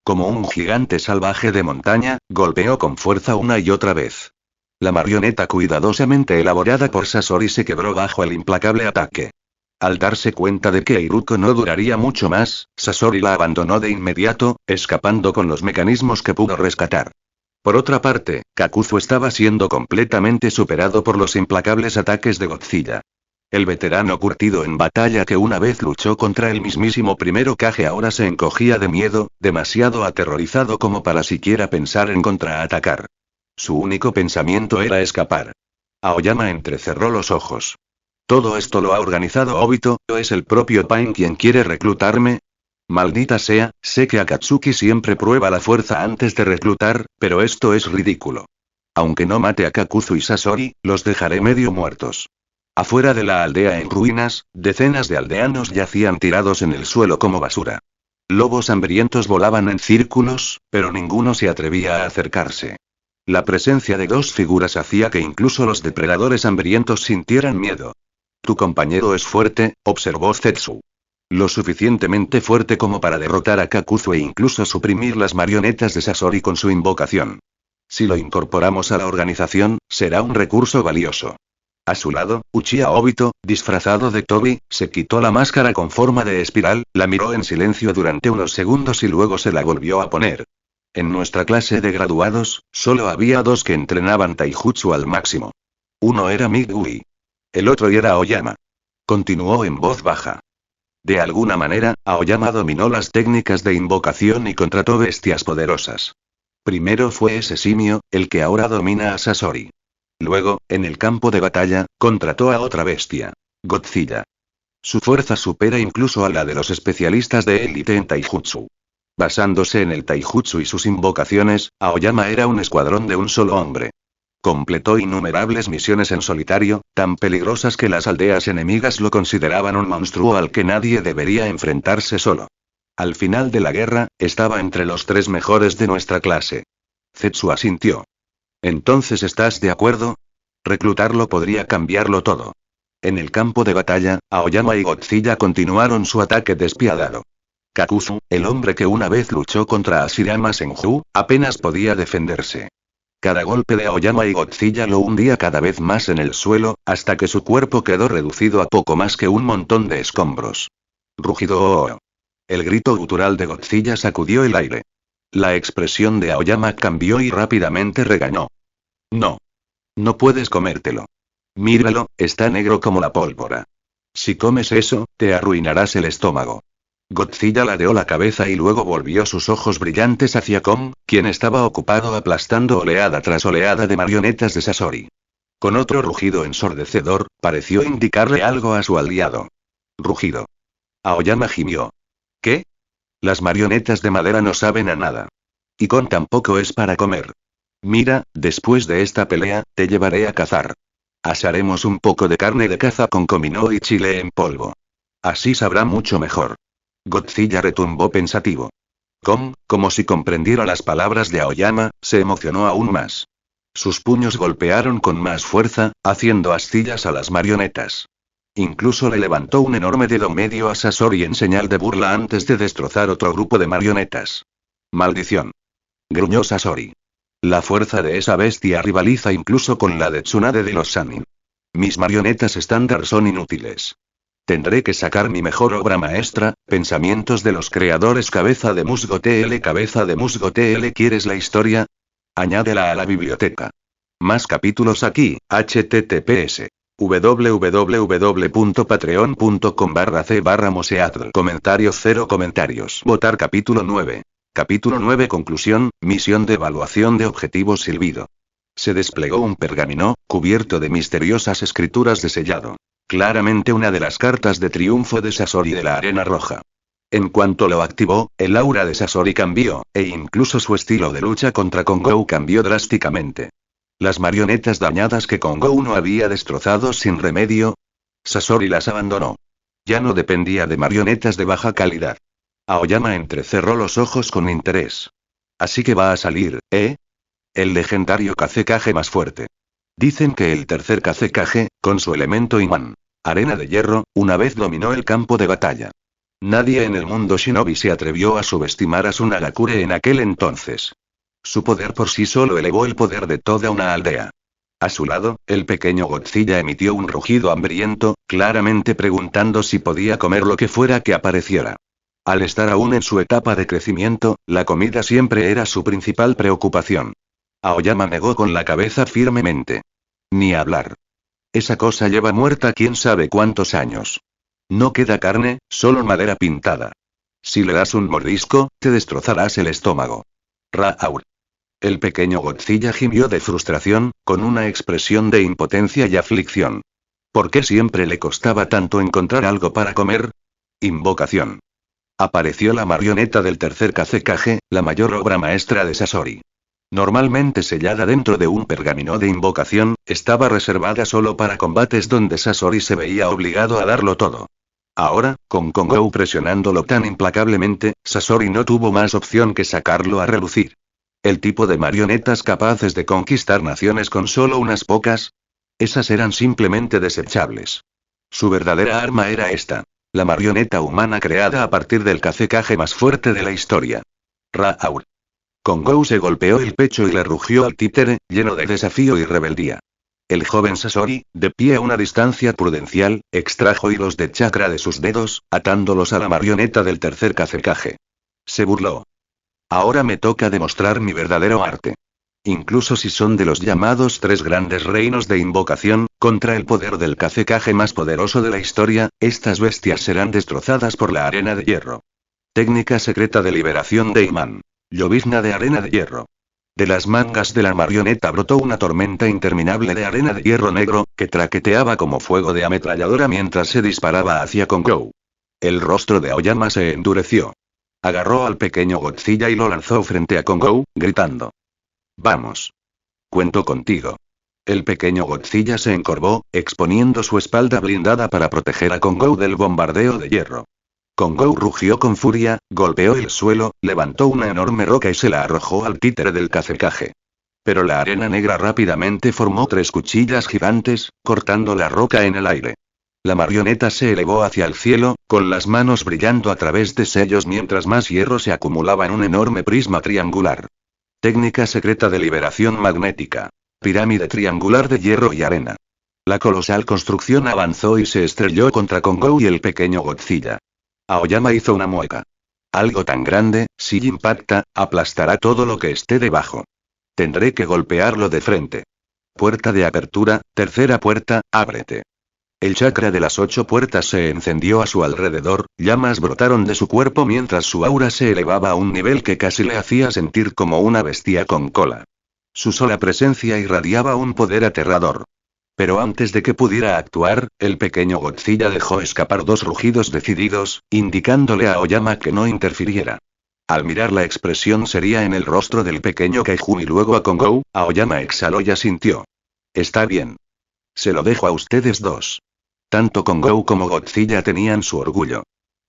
A: Como un gigante salvaje de montaña, golpeó con fuerza una y otra vez. La marioneta cuidadosamente elaborada por Sasori se quebró bajo el implacable ataque. Al darse cuenta de que Iruko no duraría mucho más, Sasori la abandonó de inmediato, escapando con los mecanismos que pudo rescatar. Por otra parte, Kakuzu estaba siendo completamente superado por los implacables ataques de Godzilla. El veterano curtido en batalla que una vez luchó contra el mismísimo primero Kage ahora se encogía de miedo, demasiado aterrorizado como para siquiera pensar en contraatacar. Su único pensamiento era escapar. Aoyama entrecerró los ojos. ¿Todo esto lo ha organizado Obito, o es el propio Pain quien quiere reclutarme? Maldita sea, sé que Akatsuki siempre prueba la fuerza antes de reclutar, pero esto es ridículo. Aunque no mate a Kakuzu y Sasori, los dejaré medio muertos. Afuera de la aldea en ruinas, decenas de aldeanos yacían tirados en el suelo como basura. Lobos hambrientos volaban en círculos, pero ninguno se atrevía a acercarse. La presencia de dos figuras hacía que incluso los depredadores hambrientos sintieran miedo. Tu compañero es fuerte, observó Zetsu. Lo suficientemente fuerte como para derrotar a Kakuzu e incluso suprimir las marionetas de Sasori con su invocación. Si lo incorporamos a la organización, será un recurso valioso. A su lado, Uchiha Obito, disfrazado de Tobi, se quitó la máscara con forma de espiral, la miró en silencio durante unos segundos y luego se la volvió a poner. En nuestra clase de graduados, solo había dos que entrenaban taijutsu al máximo. Uno era Migui. El otro era Aoyama. Continuó en voz baja. De alguna manera, Aoyama dominó las técnicas de invocación y contrató bestias poderosas. Primero fue ese simio, el que ahora domina a Sasori. Luego, en el campo de batalla, contrató a otra bestia. Godzilla. Su fuerza supera incluso a la de los especialistas de élite en taijutsu. Basándose en el taijutsu y sus invocaciones, Aoyama era un escuadrón de un solo hombre. Completó innumerables misiones en solitario, tan peligrosas que las aldeas enemigas lo consideraban un monstruo al que nadie debería enfrentarse solo. Al final de la guerra, estaba entre los 3 mejores de nuestra clase. Zetsu asintió. ¿Entonces estás de acuerdo? Reclutarlo podría cambiarlo todo. En el campo de batalla, Aoyama y Godzilla continuaron su ataque despiadado. Kakuzu, el hombre que una vez luchó contra Ashirama Senju, apenas podía defenderse. Cada golpe de Aoyama y Godzilla lo hundía cada vez más en el suelo, hasta que su cuerpo quedó reducido a poco más que un montón de escombros. Rugido. El grito gutural de Godzilla sacudió el aire. La expresión de Aoyama cambió y rápidamente regañó. No. No puedes comértelo. Míralo, está negro como la pólvora. Si comes eso, te arruinarás el estómago. Godzilla ladeó la cabeza y luego volvió sus ojos brillantes hacia Kong, quien estaba ocupado aplastando oleada tras oleada de marionetas de Sasori. Con otro rugido ensordecedor, pareció indicarle algo a su aliado. Rugido. Aoyama gimió. ¿Qué? Las marionetas de madera no saben a nada. Y Kon tampoco es para comer. Mira, después de esta pelea, te llevaré a cazar. Asaremos un poco de carne de caza con comino y chile en polvo. Así sabrá mucho mejor. Godzilla retumbó pensativo. Kon, como si comprendiera las palabras de Aoyama, se emocionó aún más. Sus puños golpearon con más fuerza, haciendo astillas a las marionetas. Incluso le levantó un enorme dedo medio a Sasori en señal de burla antes de destrozar otro grupo de marionetas. ¡Maldición! Gruñó Sasori. La fuerza de esa bestia rivaliza incluso con la de Tsunade de los Sanin. Mis marionetas estándar son inútiles. Tendré que sacar mi mejor obra maestra, Pensamientos de los Creadores cabeza de musgo TL. ¿Quieres la historia? Añádela a la biblioteca. Más capítulos aquí, https. www.patreon.com/c/moseatl. Comentario 0 comentarios. Votar capítulo 9. Capítulo 9 Conclusión, misión de evaluación de objetivos silbido. Se desplegó un pergamino, cubierto de misteriosas escrituras de sellado. claramente una de las cartas de triunfo de Sasori de la Arena Roja. En cuanto lo activó, el aura de Sasori cambió, e incluso su estilo de lucha contra Kongou cambió drásticamente. Las marionetas dañadas que Kongou no había destrozado sin remedio, Sasori las abandonó. Ya no dependía de marionetas de baja calidad. Aoyama entrecerró los ojos con interés. Así que va a salir, ¿eh? El legendario Kazekage más fuerte. Dicen que el tercer Kazekage, con su elemento imán, arena de hierro, una vez dominó el campo de batalla. Nadie en el mundo shinobi se atrevió a subestimar a Tsunagakure en aquel entonces. Su poder por sí solo elevó el poder de toda una aldea. A su lado, el pequeño Godzilla emitió un rugido hambriento, claramente preguntando si podía comer lo que fuera que apareciera. Al estar aún en su etapa de crecimiento, la comida siempre era su principal preocupación. Aoyama negó con la cabeza firmemente. Ni hablar. Esa cosa lleva muerta quién sabe cuántos años. No queda carne, solo madera pintada. Si le das un mordisco, te destrozarás el estómago. Raoul. El pequeño Godzilla gimió de frustración, con una expresión de impotencia y aflicción. ¿Por qué siempre le costaba tanto encontrar algo para comer? Invocación. Apareció la marioneta del tercer Kazekage, la mayor obra maestra de Sasori. Normalmente sellada dentro de un pergamino de invocación, estaba reservada solo para combates donde Sasori se veía obligado a darlo todo. Ahora, con Kongou presionándolo tan implacablemente, Sasori no tuvo más opción que sacarlo a relucir. El tipo de marionetas capaces de conquistar naciones con solo unas pocas. Esas eran simplemente desechables. Su verdadera arma era esta. La marioneta humana creada a partir del Kazekage más fuerte de la historia. Raoul. Kongou se golpeó el pecho y le rugió al títere, lleno de desafío y rebeldía. El joven Sasori, de pie a una distancia prudencial, extrajo hilos de chakra de sus dedos, atándolos a la marioneta del tercer Kazekage. Se burló. Ahora me toca demostrar mi verdadero arte. Incluso si son de los llamados tres grandes reinos de invocación, contra el poder del Kazekage más poderoso de la historia, estas bestias serán destrozadas por la arena de hierro. Técnica secreta de liberación de imán. Llovizna de arena de hierro. De las mangas de la marioneta brotó una tormenta interminable de arena de hierro negro, que traqueteaba como fuego de ametralladora mientras se disparaba hacia Kongou. El rostro de Aoyama se endureció. Agarró al pequeño Godzilla y lo lanzó frente a Kongou, gritando. Vamos. Cuento contigo. El pequeño Godzilla se encorvó, exponiendo su espalda blindada para proteger a Kongou del bombardeo de hierro. Kongou rugió con furia, golpeó el suelo, levantó una enorme roca y se la arrojó al títere del Kazekage. Pero la arena negra rápidamente formó tres cuchillas gigantes, cortando la roca en el aire. La marioneta se elevó hacia el cielo, con las manos brillando a través de sellos mientras más hierro se acumulaba en un enorme prisma triangular. Técnica secreta de liberación magnética. Pirámide triangular de hierro y arena. La colosal construcción avanzó y se estrelló contra Kongou y el pequeño Godzilla. Aoyama hizo una mueca. Algo tan grande, si impacta, aplastará todo lo que esté debajo. Tendré que golpearlo de frente. Puerta de apertura, tercera puerta, ábrete. El chakra de las 8 puertas se encendió a su alrededor, llamas brotaron de su cuerpo mientras su aura se elevaba a un nivel que casi le hacía sentir como una bestia con cola. Su sola presencia irradiaba un poder aterrador. Pero antes de que pudiera actuar, el pequeño Godzilla dejó escapar dos rugidos decididos, indicándole a Aoyama que no interfiriera. Al mirar la expresión seria en el rostro del pequeño Kaiju y luego a Kongou, Aoyama exhaló y asintió. Está bien. Se lo dejo a ustedes dos. Tanto Kongou como Godzilla tenían su orgullo.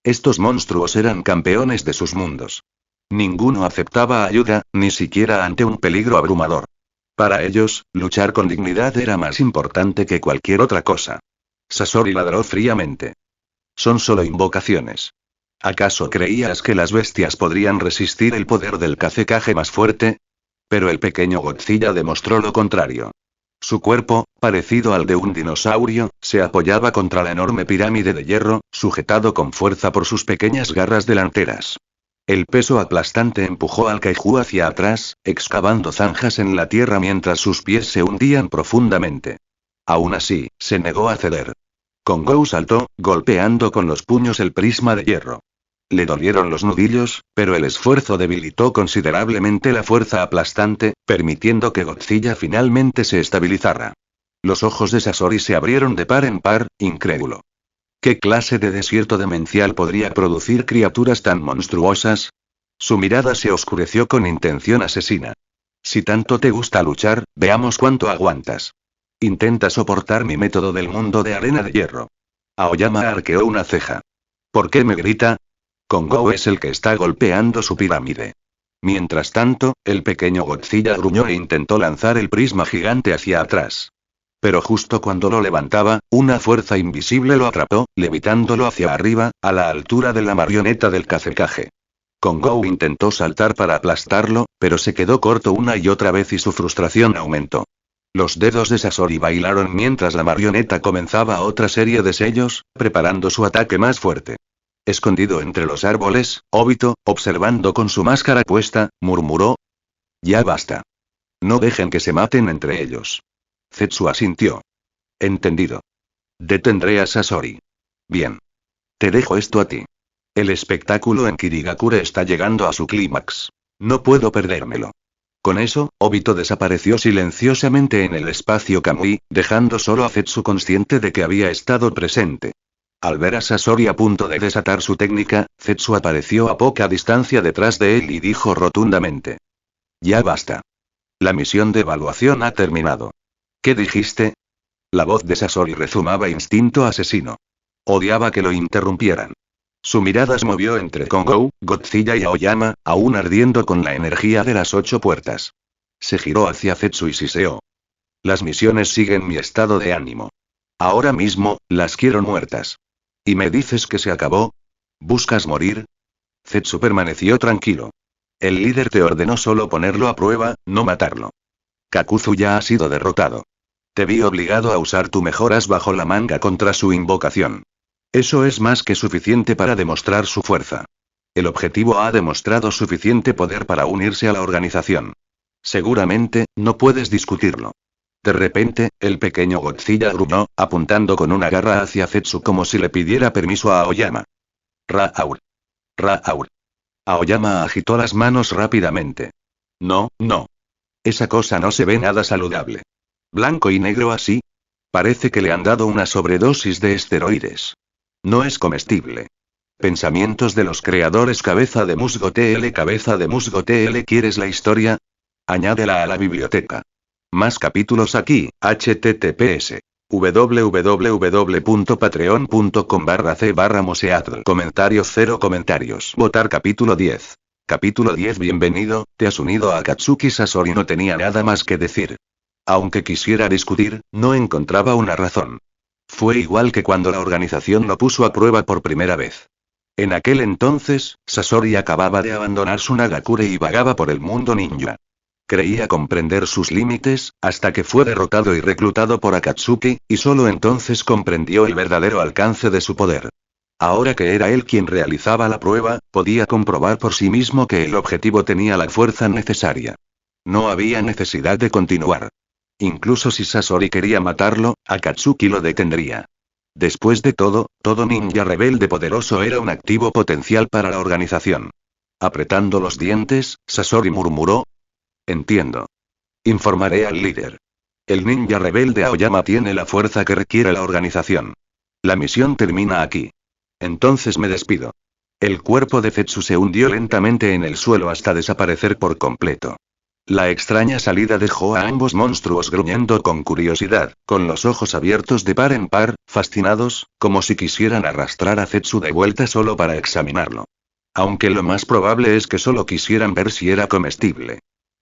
A: Estos monstruos eran campeones de sus mundos. Ninguno aceptaba ayuda, ni siquiera ante un peligro abrumador. Para ellos, luchar con dignidad era más importante que cualquier otra cosa. Sasori ladró fríamente. Son solo invocaciones. ¿Acaso creías que las bestias podrían resistir el poder del Kazekage más fuerte? Pero el pequeño Godzilla demostró lo contrario. Su cuerpo, parecido al de un dinosaurio, se apoyaba contra la enorme pirámide de hierro, sujetado con fuerza por sus pequeñas garras delanteras. El peso aplastante empujó al Kaiju hacia atrás, excavando zanjas en la tierra mientras sus pies se hundían profundamente. Aún así, se negó a ceder. Kongou saltó, golpeando con los puños el prisma de hierro. Le dolieron los nudillos, pero el esfuerzo debilitó considerablemente la fuerza aplastante, permitiendo que Godzilla finalmente se estabilizara. Los ojos de Sasori se abrieron de par en par, incrédulo. ¿Qué clase de desierto demencial podría producir criaturas tan monstruosas? Su mirada se oscureció con intención asesina. Si tanto te gusta luchar, veamos cuánto aguantas. Intenta soportar mi método del mundo de arena de hierro. Aoyama arqueó una ceja. ¿Por qué me grita? Kongou es el que está golpeando su pirámide. Mientras tanto, el pequeño Godzilla gruñó e intentó lanzar el prisma gigante hacia atrás. Pero justo cuando lo levantaba, una fuerza invisible lo atrapó, levitándolo hacia arriba, a la altura de la marioneta del Kazekage. Kongou intentó saltar para aplastarlo, pero se quedó corto una y otra vez y su frustración aumentó. Los dedos de Sasori bailaron mientras la marioneta comenzaba otra serie de sellos, preparando su ataque más fuerte. Escondido entre los árboles, Obito, observando con su máscara puesta, murmuró: «Ya basta. No dejen que se maten entre ellos». Zetsu asintió. «Entendido. Detendré a Sasori. Bien. Te dejo esto a ti. El espectáculo en Kirigakure está llegando a su clímax. No puedo perdérmelo». Con eso, Obito desapareció silenciosamente en el espacio Kamui, dejando solo a Zetsu consciente de que había estado presente. Al ver a Sasori a punto de desatar su técnica, Zetsu apareció a poca distancia detrás de él y dijo rotundamente: «Ya basta. La misión de evaluación ha terminado». «¿Qué dijiste?». La voz de Sasori rezumaba instinto asesino. Odiaba que lo interrumpieran. Su mirada se movió entre Kongou, Godzilla y Aoyama, aún ardiendo con la energía de las 8 puertas. Se giró hacia Zetsu y siseó: «Las misiones siguen mi estado de ánimo. Ahora mismo, las quiero muertas». «¿Y me dices que se acabó? ¿Buscas morir?». Zetsu permaneció tranquilo. El líder te ordenó solo ponerlo a prueba, no matarlo. Kakuzu ya ha sido derrotado. Te vi obligado a usar tu mejor as bajo la manga contra su invocación. Eso es más que suficiente para demostrar su fuerza. El objetivo ha demostrado suficiente poder para unirse a la organización. Seguramente, no puedes discutirlo». De repente, el pequeño Godzilla gruñó, apuntando con una garra hacia Zetsu como si le pidiera permiso a Aoyama. «Raour. Raour». Aoyama agitó las manos rápidamente. «No, no. Esa cosa no se ve nada saludable. Blanco y negro así. Parece que le han dado una sobredosis de esteroides. No es comestible». Pensamientos de los creadores. Cabeza de musgo TL. Cabeza de musgo TL. ¿Quieres la historia? Añádela a la biblioteca. Más capítulos aquí, https www.patreon.com/c/moseatl. Comentarios 0 comentarios. Votar capítulo 10. Capítulo 10. Bienvenido, te has unido a Akatsuki. Sasori no tenía nada más que decir. Aunque quisiera discutir, no encontraba una razón. Fue igual que cuando la organización lo puso a prueba por primera vez. En aquel entonces, Sasori acababa de abandonar su Nagakure y vagaba por el mundo ninja. Creía comprender sus límites, hasta que fue derrotado y reclutado por Akatsuki, y solo entonces comprendió el verdadero alcance de su poder. Ahora que era él quien realizaba la prueba, podía comprobar por sí mismo que el objetivo tenía la fuerza necesaria. No había necesidad de continuar. Incluso si Sasori quería matarlo, Akatsuki lo detendría. Después de todo ninja rebelde poderoso era un activo potencial para la organización. Apretando los dientes, Sasori murmuró: «Entiendo. Informaré al líder. El ninja rebelde Aoyama tiene la fuerza que requiere la organización. La misión termina aquí. Entonces me despido». El cuerpo de Zetsu se hundió lentamente en el suelo hasta desaparecer por completo. La extraña salida dejó a ambos monstruos gruñendo con curiosidad, con los ojos abiertos de par en par, fascinados, como si quisieran arrastrar a Zetsu de vuelta solo para examinarlo. Aunque lo más probable es que solo quisieran ver si era comestible.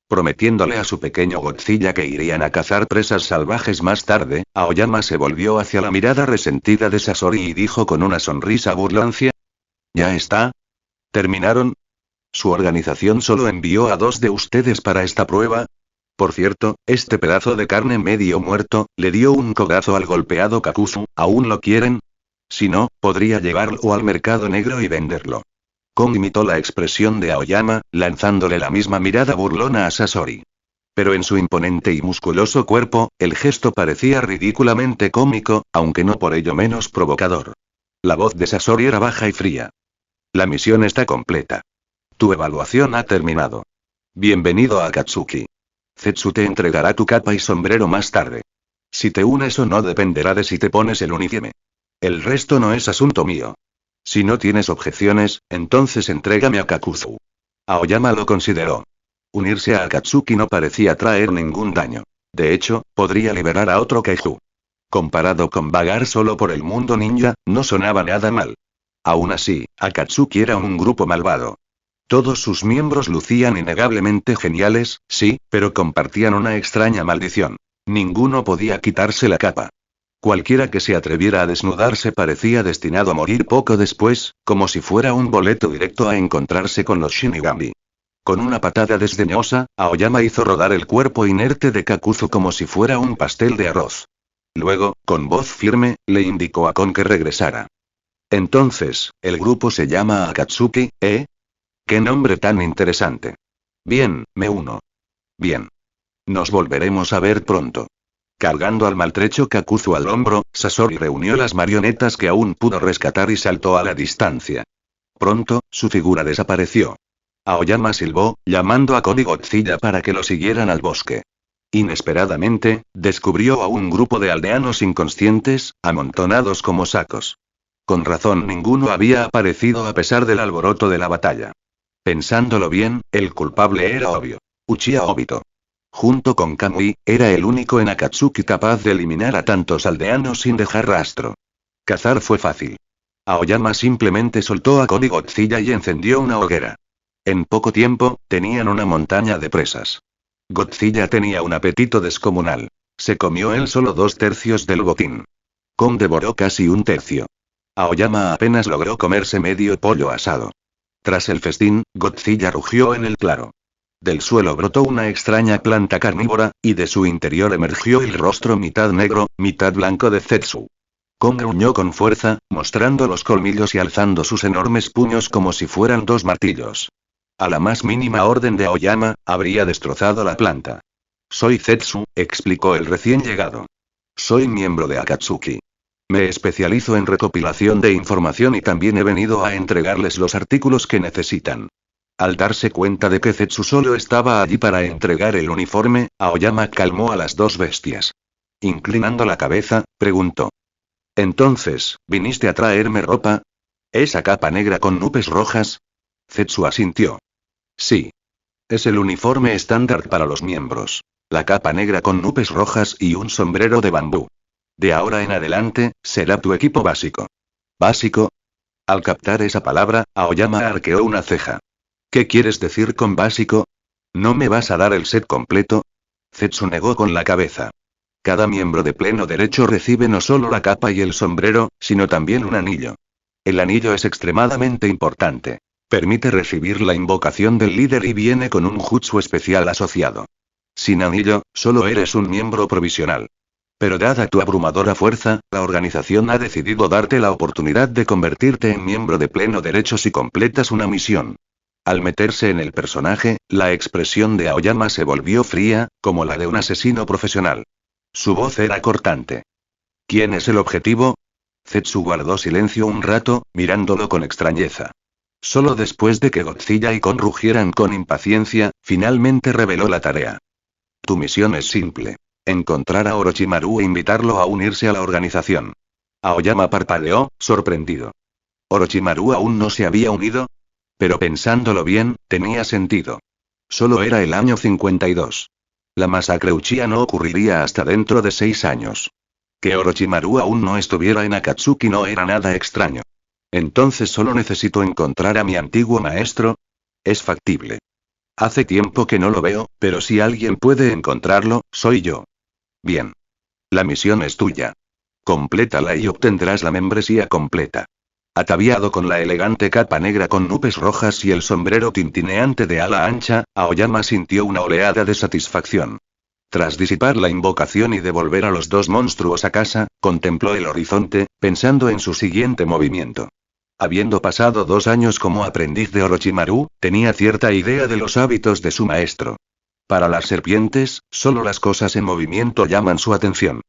A: Prometiéndole a su pequeño Godzilla que irían a cazar presas salvajes más tarde, Aoyama se volvió hacia la mirada resentida de Sasori y dijo con una sonrisa burlancia: «¿Ya está? ¿Terminaron? ¿Su organización solo envió a 2 de ustedes para esta prueba? Por cierto, este pedazo de carne medio muerto», le dio un codazo al golpeado Kakuzu, «¿aún lo quieren? Si no, podría llevarlo al mercado negro y venderlo». Kong imitó la expresión de Aoyama, lanzándole la misma mirada burlona a Sasori. Pero en su imponente y musculoso cuerpo, el gesto parecía ridículamente cómico, aunque no por ello menos provocador. La voz de Sasori era baja y fría. «La misión está completa. Tu evaluación ha terminado. Bienvenido a Akatsuki. Zetsu te entregará tu capa y sombrero más tarde». Si te unes o no dependerá de si te pones el uniforme. El resto no es asunto mío. Si no tienes objeciones, entonces entrégame a Kakuzu. Aoyama lo consideró. Unirse a Akatsuki no parecía traer ningún daño. De hecho, podría liberar a otro kaiju. Comparado con vagar solo por el mundo ninja, no sonaba nada mal. Aún así, Akatsuki era un grupo malvado. Todos sus miembros lucían innegablemente geniales, sí, pero compartían una extraña maldición. Ninguno podía quitarse la capa. Cualquiera que se atreviera a desnudarse parecía destinado a morir poco después, como si fuera un boleto directo a encontrarse con los Shinigami. Con una patada desdeñosa, Aoyama hizo rodar el cuerpo inerte de Kakuzu como si fuera un pastel de arroz. Luego, con voz firme, le indicó a Kon que regresara. Entonces, el grupo se llama Akatsuki, ¿eh? ¡Qué nombre tan interesante! Bien, me uno. Bien. Nos volveremos a ver pronto. Cargando al maltrecho Kakuzu al hombro, Sasori reunió las marionetas que aún pudo rescatar y saltó a la distancia. Pronto, su figura desapareció. Aoyama silbó, llamando a Kon y Godzilla para que lo siguieran al bosque. Inesperadamente, descubrió a un grupo de aldeanos inconscientes, amontonados como sacos. Con razón ninguno había aparecido a pesar del alboroto de la batalla. Pensándolo bien, el culpable era obvio. Uchiha Obito. Junto con Kamui, era el único en Akatsuki capaz de eliminar a tantos aldeanos sin dejar rastro. Cazar fue fácil. Aoyama simplemente soltó a Kon y Godzilla y encendió una hoguera. En poco tiempo, tenían una montaña de presas. Godzilla tenía un apetito descomunal. Se comió él solo 2/3 del botín. Kon devoró casi 1/3. Aoyama apenas logró comerse medio pollo asado. Tras el festín, Godzilla rugió en el claro. Del suelo brotó una extraña planta carnívora, y de su interior emergió el rostro mitad negro, mitad blanco de Zetsu. Kon gruñó con fuerza, mostrando los colmillos y alzando sus enormes puños como si fueran 2 martillos. A la más mínima orden de Aoyama, habría destrozado la planta. Soy Zetsu, explicó el recién llegado. Soy miembro de Akatsuki. Me especializo en recopilación de información y también he venido a entregarles los artículos que necesitan. Al darse cuenta de que Zetsu solo estaba allí para entregar el uniforme, Aoyama calmó a las 2 bestias. Inclinando la cabeza, preguntó. Entonces, ¿viniste a traerme ropa? ¿Esa capa negra con nubes rojas? Zetsu asintió. Sí. Es el uniforme estándar para los miembros. La capa negra con nubes rojas y un sombrero de bambú. De ahora en adelante, será tu equipo básico. ¿Básico? Al captar esa palabra, Aoyama arqueó una ceja. ¿Qué quieres decir con básico? ¿No me vas a dar el set completo? Zetsu negó con la cabeza. Cada miembro de pleno derecho recibe no solo la capa y el sombrero, sino también un anillo. El anillo es extremadamente importante. Permite recibir la invocación del líder y viene con un jutsu especial asociado. Sin anillo, solo eres un miembro provisional. Pero dada tu abrumadora fuerza, la organización ha decidido darte la oportunidad de convertirte en miembro de pleno derecho si completas una misión. Al meterse en el personaje, la expresión de Aoyama se volvió fría, como la de un asesino profesional. Su voz era cortante. ¿Quién es el objetivo? Zetsu guardó silencio un rato, mirándolo con extrañeza. Solo después de que Godzilla y Kon rugieran con impaciencia, finalmente reveló la tarea. Tu misión es simple. Encontrar a Orochimaru e invitarlo a unirse a la organización. Aoyama parpadeó, sorprendido. ¿Orochimaru aún no se había unido? Pero pensándolo bien, tenía sentido. Solo era el año 52. La masacre Uchiha no ocurriría hasta dentro de 6 años. Que Orochimaru aún no estuviera en Akatsuki no era nada extraño. Entonces solo necesito encontrar a mi antiguo maestro. Es factible. Hace tiempo que no lo veo, pero si alguien puede encontrarlo, soy yo. Bien. La misión es tuya. Complétala y obtendrás la membresía completa. Ataviado con la elegante capa negra con nubes rojas y el sombrero tintineante de ala ancha, Aoyama sintió una oleada de satisfacción. Tras disipar la invocación y devolver a los 2 monstruos a casa, contempló el horizonte, pensando en su siguiente movimiento. Habiendo pasado 2 años como aprendiz de Orochimaru, tenía cierta idea de los hábitos de su maestro. Para las serpientes, solo las cosas en movimiento llaman su atención.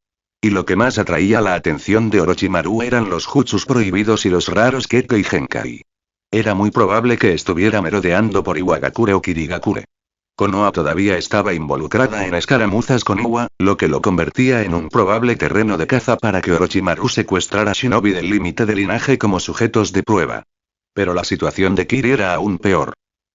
A: Y lo que más atraía la atención de Orochimaru eran los jutsus prohibidos y los raros Kekko y Genkai. Era muy probable que estuviera merodeando por Iwagakure o Kirigakure. Konoha todavía estaba involucrada en escaramuzas con Iwa, lo que lo convertía en un probable terreno de caza para que Orochimaru secuestrara shinobi del límite de linaje como sujetos de prueba. Pero la situación de Kiri era aún peor.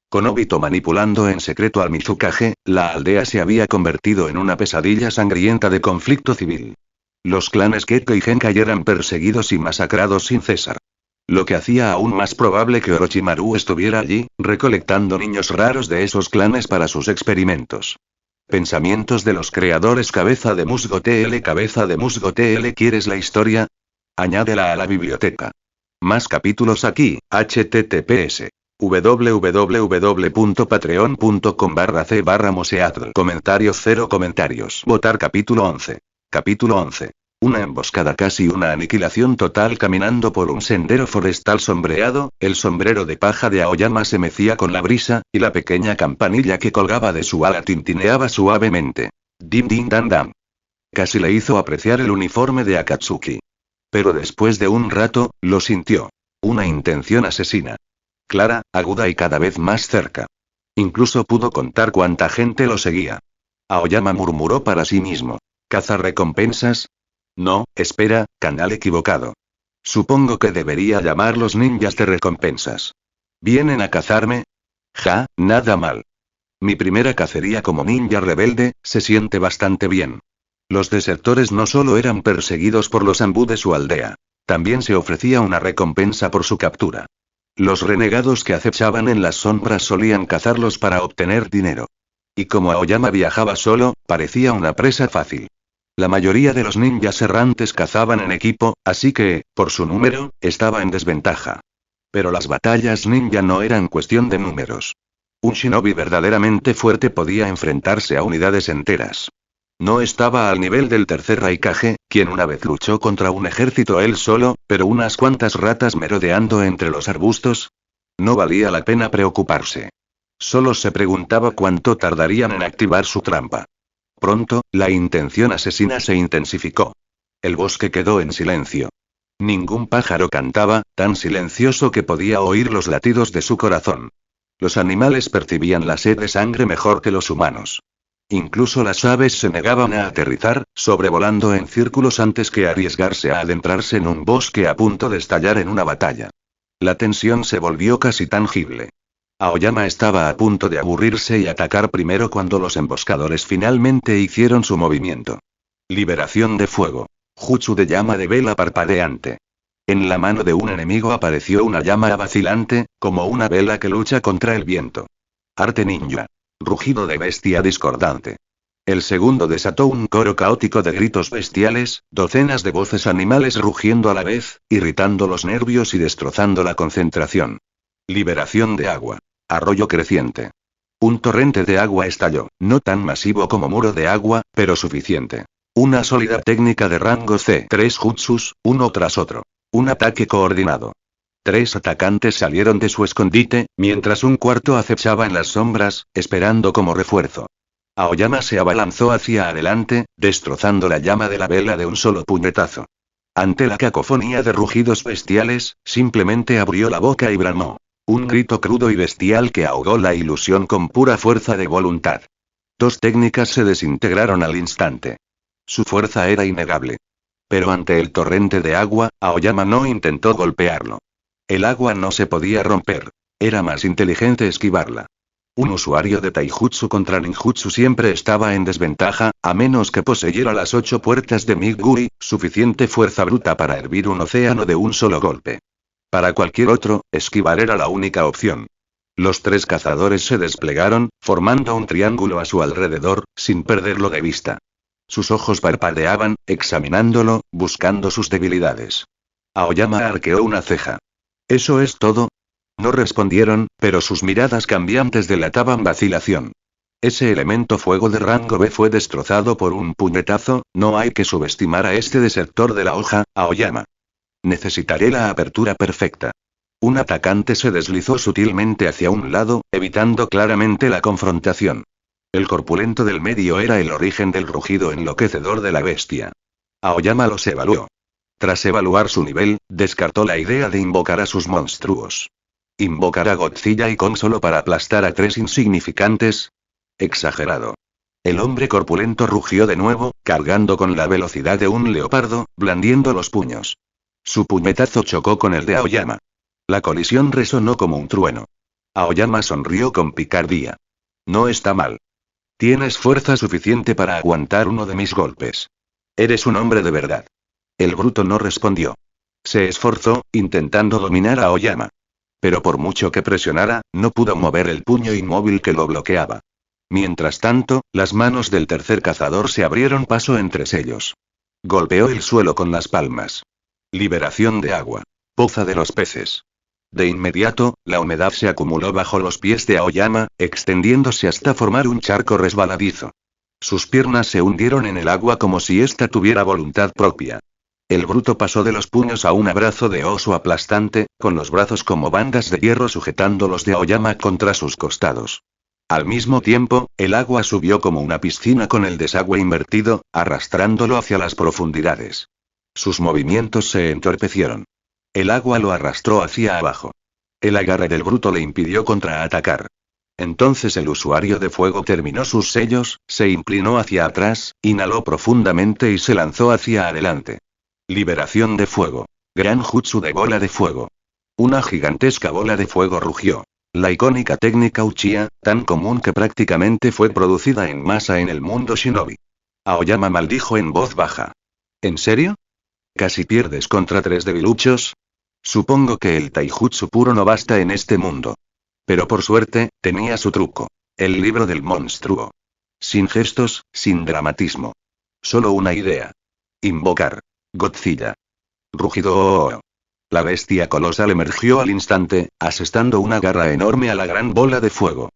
A: Con Obito manipulando en secreto al Mizukage, la aldea se había convertido en una pesadilla sangrienta de conflicto civil. Los clanes Kekko y Genkai eran perseguidos y masacrados sin cesar. Lo que hacía aún más probable que Orochimaru estuviera allí, recolectando niños raros de esos clanes para sus experimentos. Pensamientos de los creadores. Cabeza de Musgo TL. ¿Quieres la historia? Añádela a la biblioteca. Más capítulos aquí, https. www.patreon.com/c/moseatl. Comentario 0 comentarios. Votar capítulo 11. Capítulo 11. Una emboscada, casi una aniquilación total. Caminando por un sendero forestal sombreado, el sombrero de paja de Aoyama se mecía con la brisa, y la pequeña campanilla que colgaba de su ala tintineaba suavemente. Dim dim dam dam. Casi le hizo apreciar el uniforme de Akatsuki. Pero después de un rato, lo sintió. Una intención asesina. Clara, aguda y cada vez más cerca. Incluso pudo contar cuánta gente lo seguía. Aoyama murmuró para sí mismo. ¿Cazarrecompensas? No, espera, canal equivocado. Supongo que debería llamarlos ninjas de recompensas. ¿Vienen a cazarme? Ja, nada mal. Mi primera cacería como ninja rebelde, se siente bastante bien. Los desertores no solo eran perseguidos por los Anbu de su aldea. También se ofrecía una recompensa por su captura. Los renegados que acechaban en las sombras solían cazarlos para obtener dinero. Y como Aoyama viajaba solo, parecía una presa fácil. La mayoría de los ninjas errantes cazaban en equipo, así que, por su número, estaba en desventaja. Pero las batallas ninja no eran cuestión de números. Un shinobi verdaderamente fuerte podía enfrentarse a unidades enteras. No estaba al nivel del tercer Raikage, quien una vez luchó contra un ejército él solo, pero unas cuantas ratas merodeando entre los arbustos. No valía la pena preocuparse. Solo se preguntaba cuánto tardarían en activar su trampa. Pronto, la intención asesina se intensificó. El bosque quedó en silencio. Ningún pájaro cantaba, tan silencioso que podía oír los latidos de su corazón. Los animales percibían la sed de sangre mejor que los humanos. Incluso las aves se negaban a aterrizar, sobrevolando en círculos antes que arriesgarse a adentrarse en un bosque a punto de estallar en una batalla. La tensión se volvió casi tangible. Aoyama estaba a punto de aburrirse y atacar primero cuando los emboscadores finalmente hicieron su movimiento. Liberación de fuego. Jutsu de llama de vela parpadeante. En la mano de un enemigo apareció una llama vacilante, como una vela que lucha contra el viento. Arte ninja. Rugido de bestia discordante. El segundo desató un coro caótico de gritos bestiales, docenas de voces animales rugiendo a la vez, irritando los nervios y destrozando la concentración. Liberación de agua. Arroyo creciente. Un torrente de agua estalló, no tan masivo como muro de agua, pero suficiente. Una sólida técnica de rango C. 3 jutsus, uno tras otro. Un ataque coordinado. 3 atacantes salieron de su escondite, mientras un cuarto acechaba en las sombras, esperando como refuerzo. Aoyama se abalanzó hacia adelante, destrozando la llama de la vela de un solo puñetazo. Ante la cacofonía de rugidos bestiales, simplemente abrió la boca y bramó. Un grito crudo y bestial que ahogó la ilusión con pura fuerza de voluntad. 2 técnicas se desintegraron al instante. Su fuerza era innegable. Pero ante el torrente de agua, Aoyama no intentó golpearlo. El agua no se podía romper. Era más inteligente esquivarla. Un usuario de taijutsu contra ninjutsu siempre estaba en desventaja, a menos que poseyera las 8 puertas de Miguri, suficiente fuerza bruta para hervir un océano de un solo golpe. Para cualquier otro, esquivar era la única opción. Los 3 cazadores se desplegaron, formando un triángulo a su alrededor, sin perderlo de vista. Sus ojos parpadeaban, examinándolo, buscando sus debilidades. Aoyama arqueó una ceja. ¿Eso es todo? No respondieron, pero sus miradas cambiantes delataban vacilación. Ese elemento fuego de rango B fue destrozado por un puñetazo, no hay que subestimar a este desertor de la hoja, Aoyama. Necesitaré la apertura perfecta. Un atacante se deslizó sutilmente hacia un lado, evitando claramente la confrontación. El corpulento del medio era el origen del rugido enloquecedor de la bestia. Aoyama los evaluó. Tras evaluar su nivel, descartó la idea de invocar a sus monstruos. ¿Invocar a Godzilla y Kong solo para aplastar a 3 insignificantes? Exagerado. El hombre corpulento rugió de nuevo, cargando con la velocidad de un leopardo, blandiendo los puños. Su puñetazo chocó con el de Aoyama. La colisión resonó como un trueno. Aoyama sonrió con picardía. No está mal. Tienes fuerza suficiente para aguantar uno de mis golpes. Eres un hombre de verdad. El bruto no respondió. Se esforzó, intentando dominar a Aoyama. Pero por mucho que presionara, no pudo mover el puño inmóvil que lo bloqueaba. Mientras tanto, las manos del tercer cazador se abrieron paso entre ellos. Golpeó el suelo con las palmas. Liberación de agua. Poza de los peces. De inmediato, la humedad se acumuló bajo los pies de Aoyama, extendiéndose hasta formar un charco resbaladizo. Sus piernas se hundieron en el agua como si ésta tuviera voluntad propia. El bruto pasó de los puños a un abrazo de oso aplastante, con los brazos como bandas de hierro sujetando los de Aoyama contra sus costados. Al mismo tiempo, el agua subió como una piscina con el desagüe invertido, arrastrándolo hacia las profundidades. Sus movimientos se entorpecieron. El agua lo arrastró hacia abajo. El agarre del bruto le impidió contraatacar. Entonces el usuario de fuego terminó sus sellos, se inclinó hacia atrás, inhaló profundamente y se lanzó hacia adelante. Liberación de fuego. Gran jutsu de bola de fuego. Una gigantesca bola de fuego rugió. La icónica técnica Uchiha, tan común que prácticamente fue producida en masa en el mundo shinobi. Aoyama maldijo en voz baja. ¿En serio? ¿Casi pierdes contra 3 debiluchos? Supongo que el taijutsu puro no basta en este mundo. Pero por suerte, tenía su truco. El libro del monstruo. Sin gestos, sin dramatismo. Solo una idea. Invocar. Godzilla. Rugido. La bestia colosal emergió al instante, asestando una garra enorme a la gran bola de fuego.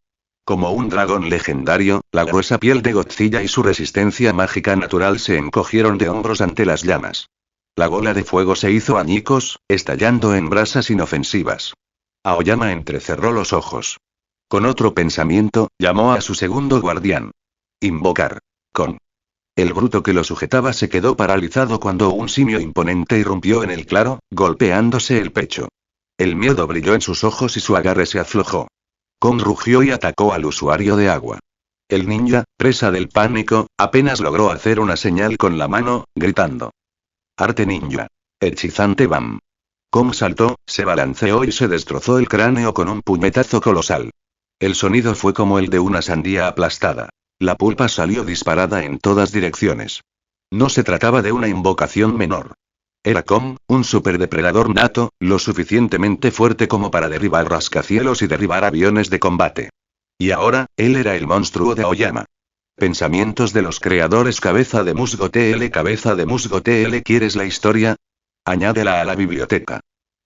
A: Como un dragón legendario, la gruesa piel de Godzilla y su resistencia mágica natural se encogieron de hombros ante las llamas. La bola de fuego se hizo añicos, estallando en brasas inofensivas. Aoyama entrecerró los ojos. Con otro pensamiento, llamó a su segundo guardián. Invocar. Con. El bruto que lo sujetaba se quedó paralizado cuando un simio imponente irrumpió en el claro, golpeándose el pecho. El miedo brilló en sus ojos y su agarre se aflojó. Kon rugió y atacó al usuario de agua. El ninja, presa del pánico, apenas logró hacer una señal con la mano, gritando. Arte ninja. Hechizante Bam. Kon saltó, se balanceó y se destrozó el cráneo con un puñetazo colosal. El sonido fue como el de una sandía aplastada. La pulpa salió disparada en todas direcciones. No se trataba de una invocación menor. Era Kon, un superdepredador nato, lo suficientemente fuerte como para derribar rascacielos y derribar aviones de combate. Y ahora, él era el monstruo de Aoyama. Pensamientos de los creadores. Cabeza de musgo TL. Cabeza de musgo TL. ¿Quieres la historia? Añádela a la biblioteca.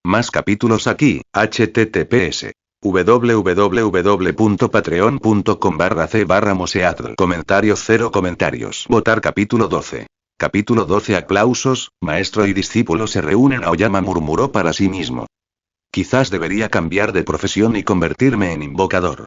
A: Más capítulos aquí, https. www.patreon.com/c/moseatl. Comentarios 0 comentarios. Votar capítulo 12. Capítulo 12. Aplausos, maestro y discípulo se reúnen. Aoyama murmuró para sí mismo. Quizás debería cambiar de profesión y convertirme en invocador.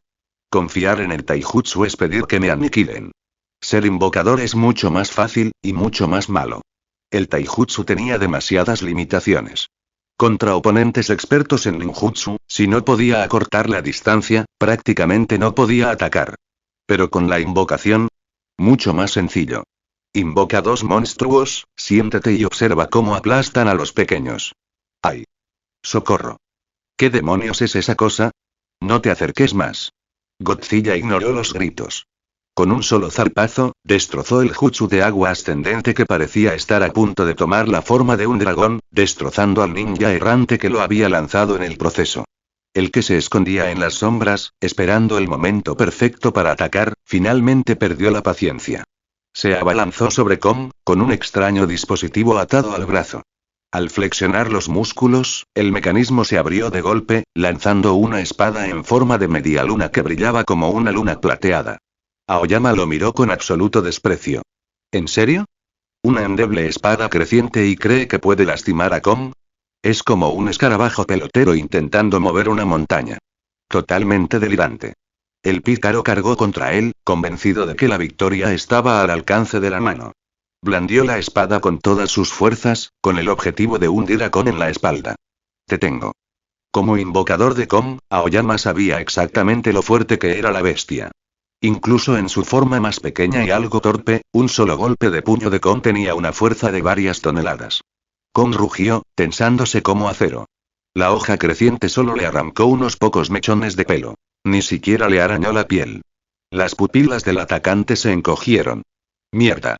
A: Confiar en el taijutsu es pedir que me aniquilen. Ser invocador es mucho más fácil, y mucho más malo. El taijutsu tenía demasiadas limitaciones. Contra oponentes expertos en ninjutsu, si no podía acortar la distancia, prácticamente no podía atacar. Pero con la invocación, mucho más sencillo. Invoca 2 monstruos, siéntete y observa cómo aplastan a los pequeños. ¡Ay! ¡Socorro! ¿Qué demonios es esa cosa? No te acerques más. Godzilla ignoró los gritos. Con un solo zarpazo, destrozó el jutsu de agua ascendente que parecía estar a punto de tomar la forma de un dragón, destrozando al ninja errante que lo había lanzado en el proceso. El que se escondía en las sombras, esperando el momento perfecto para atacar, finalmente perdió la paciencia. Se abalanzó sobre Kon, con un extraño dispositivo atado al brazo. Al flexionar los músculos, el mecanismo se abrió de golpe, lanzando una espada en forma de media luna que brillaba como una luna plateada. Aoyama lo miró con absoluto desprecio. ¿En serio? ¿Una endeble espada creciente y cree que puede lastimar a Kon? Es como un escarabajo pelotero intentando mover una montaña. Totalmente delirante. El pícaro cargó contra él, convencido de que la victoria estaba al alcance de la mano. Blandió la espada con todas sus fuerzas, con el objetivo de hundir a Kon en la espalda. Te tengo. Como invocador de Kon, Aoyama sabía exactamente lo fuerte que era la bestia. Incluso en su forma más pequeña y algo torpe, un solo golpe de puño de Kon tenía una fuerza de varias toneladas. Kon rugió, tensándose como acero. La hoja creciente solo le arrancó unos pocos mechones de pelo. Ni siquiera le arañó la piel. Las pupilas del atacante se encogieron. Mierda.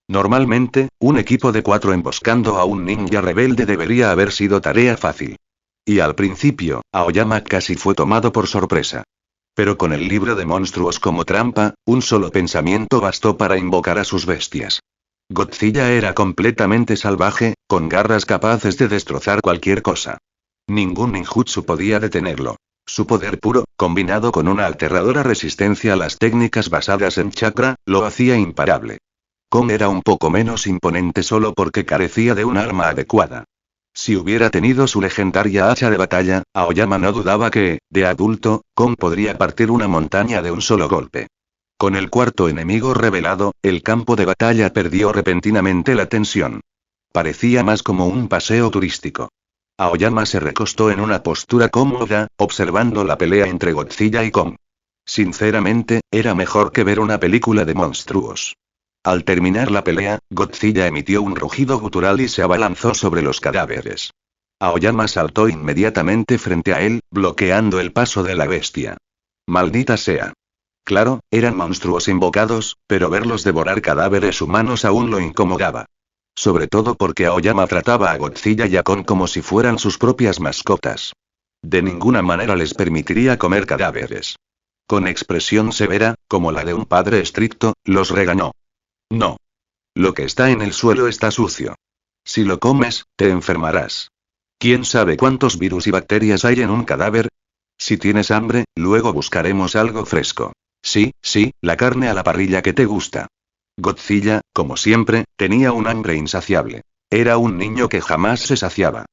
A: Normalmente, un equipo de 4 emboscando a un ninja rebelde debería haber sido tarea fácil. Y al principio, Aoyama casi fue tomado por sorpresa. Pero con el libro de monstruos como trampa, un solo pensamiento bastó para invocar a sus bestias. Godzilla era completamente salvaje, con garras capaces de destrozar cualquier cosa. Ningún ninjutsu podía detenerlo. Su poder puro, combinado con una aterradora resistencia a las técnicas basadas en chakra, lo hacía imparable. Kon era un poco menos imponente solo porque carecía de un arma adecuada. Si hubiera tenido su legendaria hacha de batalla, Aoyama no dudaba que, de adulto, Kon podría partir una montaña de un solo golpe. Con el cuarto enemigo revelado, el campo de batalla perdió repentinamente la tensión. Parecía más como un paseo turístico. Aoyama se recostó en una postura cómoda, observando la pelea entre Godzilla y Kon. Sinceramente, era mejor que ver una película de monstruos. Al terminar la pelea, Godzilla emitió un rugido gutural y se abalanzó sobre los cadáveres. Aoyama saltó inmediatamente frente a él, bloqueando el paso de la bestia. Maldita sea. Claro, eran monstruos invocados, pero verlos devorar cadáveres humanos aún lo incomodaba. Sobre todo porque Aoyama trataba a Godzilla y a Kon como si fueran sus propias mascotas. De ninguna manera les permitiría comer cadáveres. Con expresión severa, como la de un padre estricto, los regañó. No. Lo que está en el suelo está sucio. Si lo comes, te enfermarás. ¿Quién sabe cuántos virus y bacterias hay en un cadáver? Si tienes hambre, luego buscaremos algo fresco. Sí, la carne a la parrilla que te gusta. Godzilla, como siempre, tenía un hambre insaciable. Era un niño que jamás se saciaba.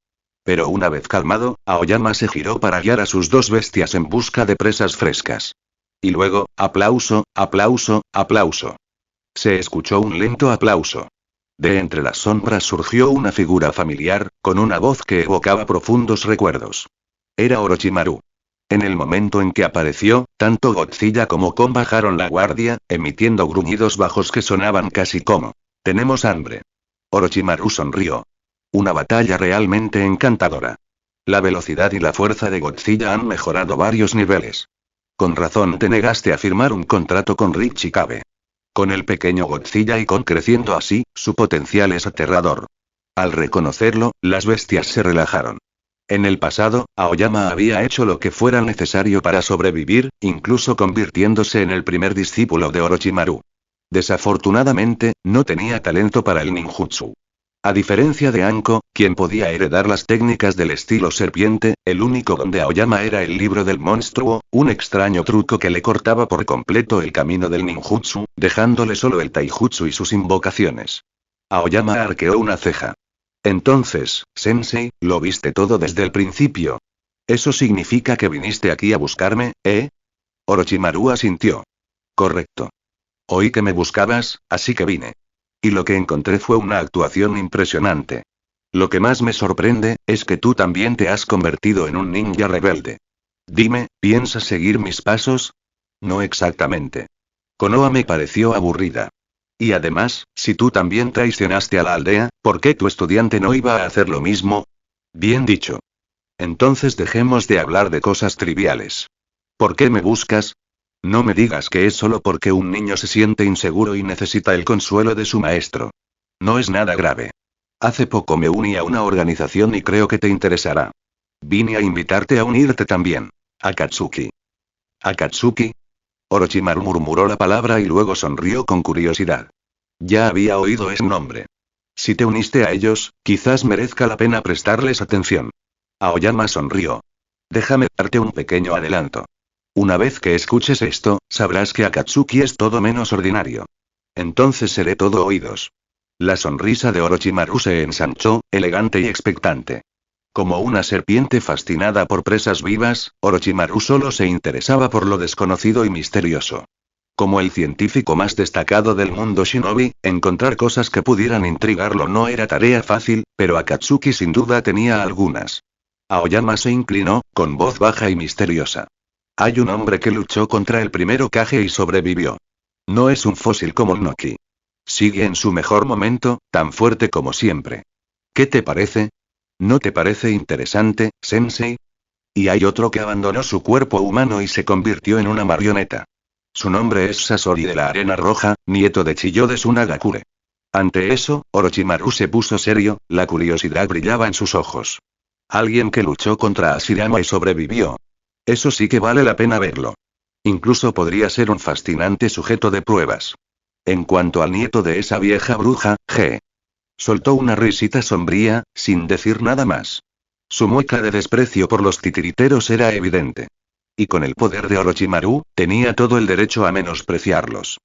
A: Pero una vez calmado, Aoyama se giró para guiar a sus dos bestias en busca de presas frescas. Y luego, aplauso, aplauso, aplauso. Se escuchó un lento aplauso. De entre las sombras surgió una figura familiar, con una voz que evocaba profundos recuerdos. Era Orochimaru. En el momento en que apareció, tanto Godzilla como Kon bajaron la guardia, emitiendo gruñidos bajos que sonaban casi como: «Tenemos hambre». Orochimaru sonrió. Una batalla realmente encantadora. La velocidad y la fuerza de Godzilla han mejorado varios niveles. Con razón te negaste a firmar un contrato con Rick Chikabe. Con el pequeño Godzilla y Kon creciendo así, su potencial es aterrador. Al reconocerlo, las bestias se relajaron. En el pasado, Aoyama había hecho lo que fuera necesario para sobrevivir, incluso convirtiéndose en el primer discípulo de Orochimaru. Desafortunadamente, no tenía talento para el ninjutsu. A diferencia de Anko, quien podía heredar las técnicas del estilo serpiente, el único don de Aoyama era el libro del monstruo, un extraño truco que le cortaba por completo el camino del ninjutsu, dejándole solo el taijutsu y sus invocaciones. Aoyama arqueó una ceja. Entonces, Sensei, ¿lo viste todo desde el principio? ¿Eso significa que viniste aquí a buscarme, eh? Orochimaru asintió. Correcto. Oí que me buscabas, así que vine. Y lo que encontré fue una actuación impresionante. Lo que más me sorprende, es que tú también te has convertido en un ninja rebelde. Dime, ¿piensas seguir mis pasos? No exactamente. Konoha me pareció aburrida. Y además, si tú también traicionaste a la aldea, ¿por qué tu estudiante no iba a hacer lo mismo? Bien dicho. Entonces dejemos de hablar de cosas triviales. ¿Por qué me buscas? No me digas que es solo porque un niño se siente inseguro y necesita el consuelo de su maestro. No es nada grave. Hace poco me uní a una organización y creo que te interesará. Vine a invitarte a unirte también. Akatsuki. ¿Akatsuki? Orochimaru murmuró la palabra y luego sonrió con curiosidad. Ya había oído ese nombre. Si te uniste a ellos, quizás merezca la pena prestarles atención. Aoyama sonrió. Déjame darte un pequeño adelanto. Una vez que escuches esto, sabrás que Akatsuki es todo menos ordinario. Entonces seré todo oídos. La sonrisa de Orochimaru se ensanchó, elegante y expectante. Como una serpiente fascinada por presas vivas, Orochimaru solo se interesaba por lo desconocido y misterioso. Como el científico más destacado del mundo shinobi, encontrar cosas que pudieran intrigarlo no era tarea fácil, pero Akatsuki sin duda tenía algunas. Aoyama se inclinó, con voz baja y misteriosa. Hay un hombre que luchó contra el primer Hokage y sobrevivió. No es un fósil como Noki. Sigue en su mejor momento, tan fuerte como siempre. ¿Qué te parece? ¿No te parece interesante, Sensei? Y hay otro que abandonó su cuerpo humano y se convirtió en una marioneta. Su nombre es Sasori de la Arena Roja, nieto de Chiyo de Tsunagakure. Ante eso, Orochimaru se puso serio, la curiosidad brillaba en sus ojos. Alguien que luchó contra Hashirama y sobrevivió. Eso sí que vale la pena verlo. Incluso podría ser un fascinante sujeto de pruebas. En cuanto al nieto de esa vieja bruja, G. Soltó una risita sombría, sin decir nada más. Su mueca de desprecio por los titiriteros era evidente. Y con el poder de Orochimaru, tenía todo el derecho a menospreciarlos.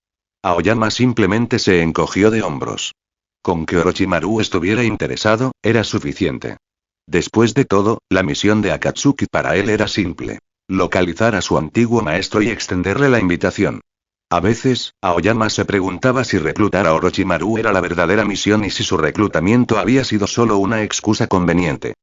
A: Aoyama simplemente se encogió de hombros. Con que Orochimaru estuviera interesado, era suficiente. Después de todo, la misión de Akatsuki para él era simple. Localizar a su antiguo maestro y extenderle la invitación. A veces, Aoyama se preguntaba si reclutar a Orochimaru era la verdadera misión y si su reclutamiento había sido solo una excusa conveniente.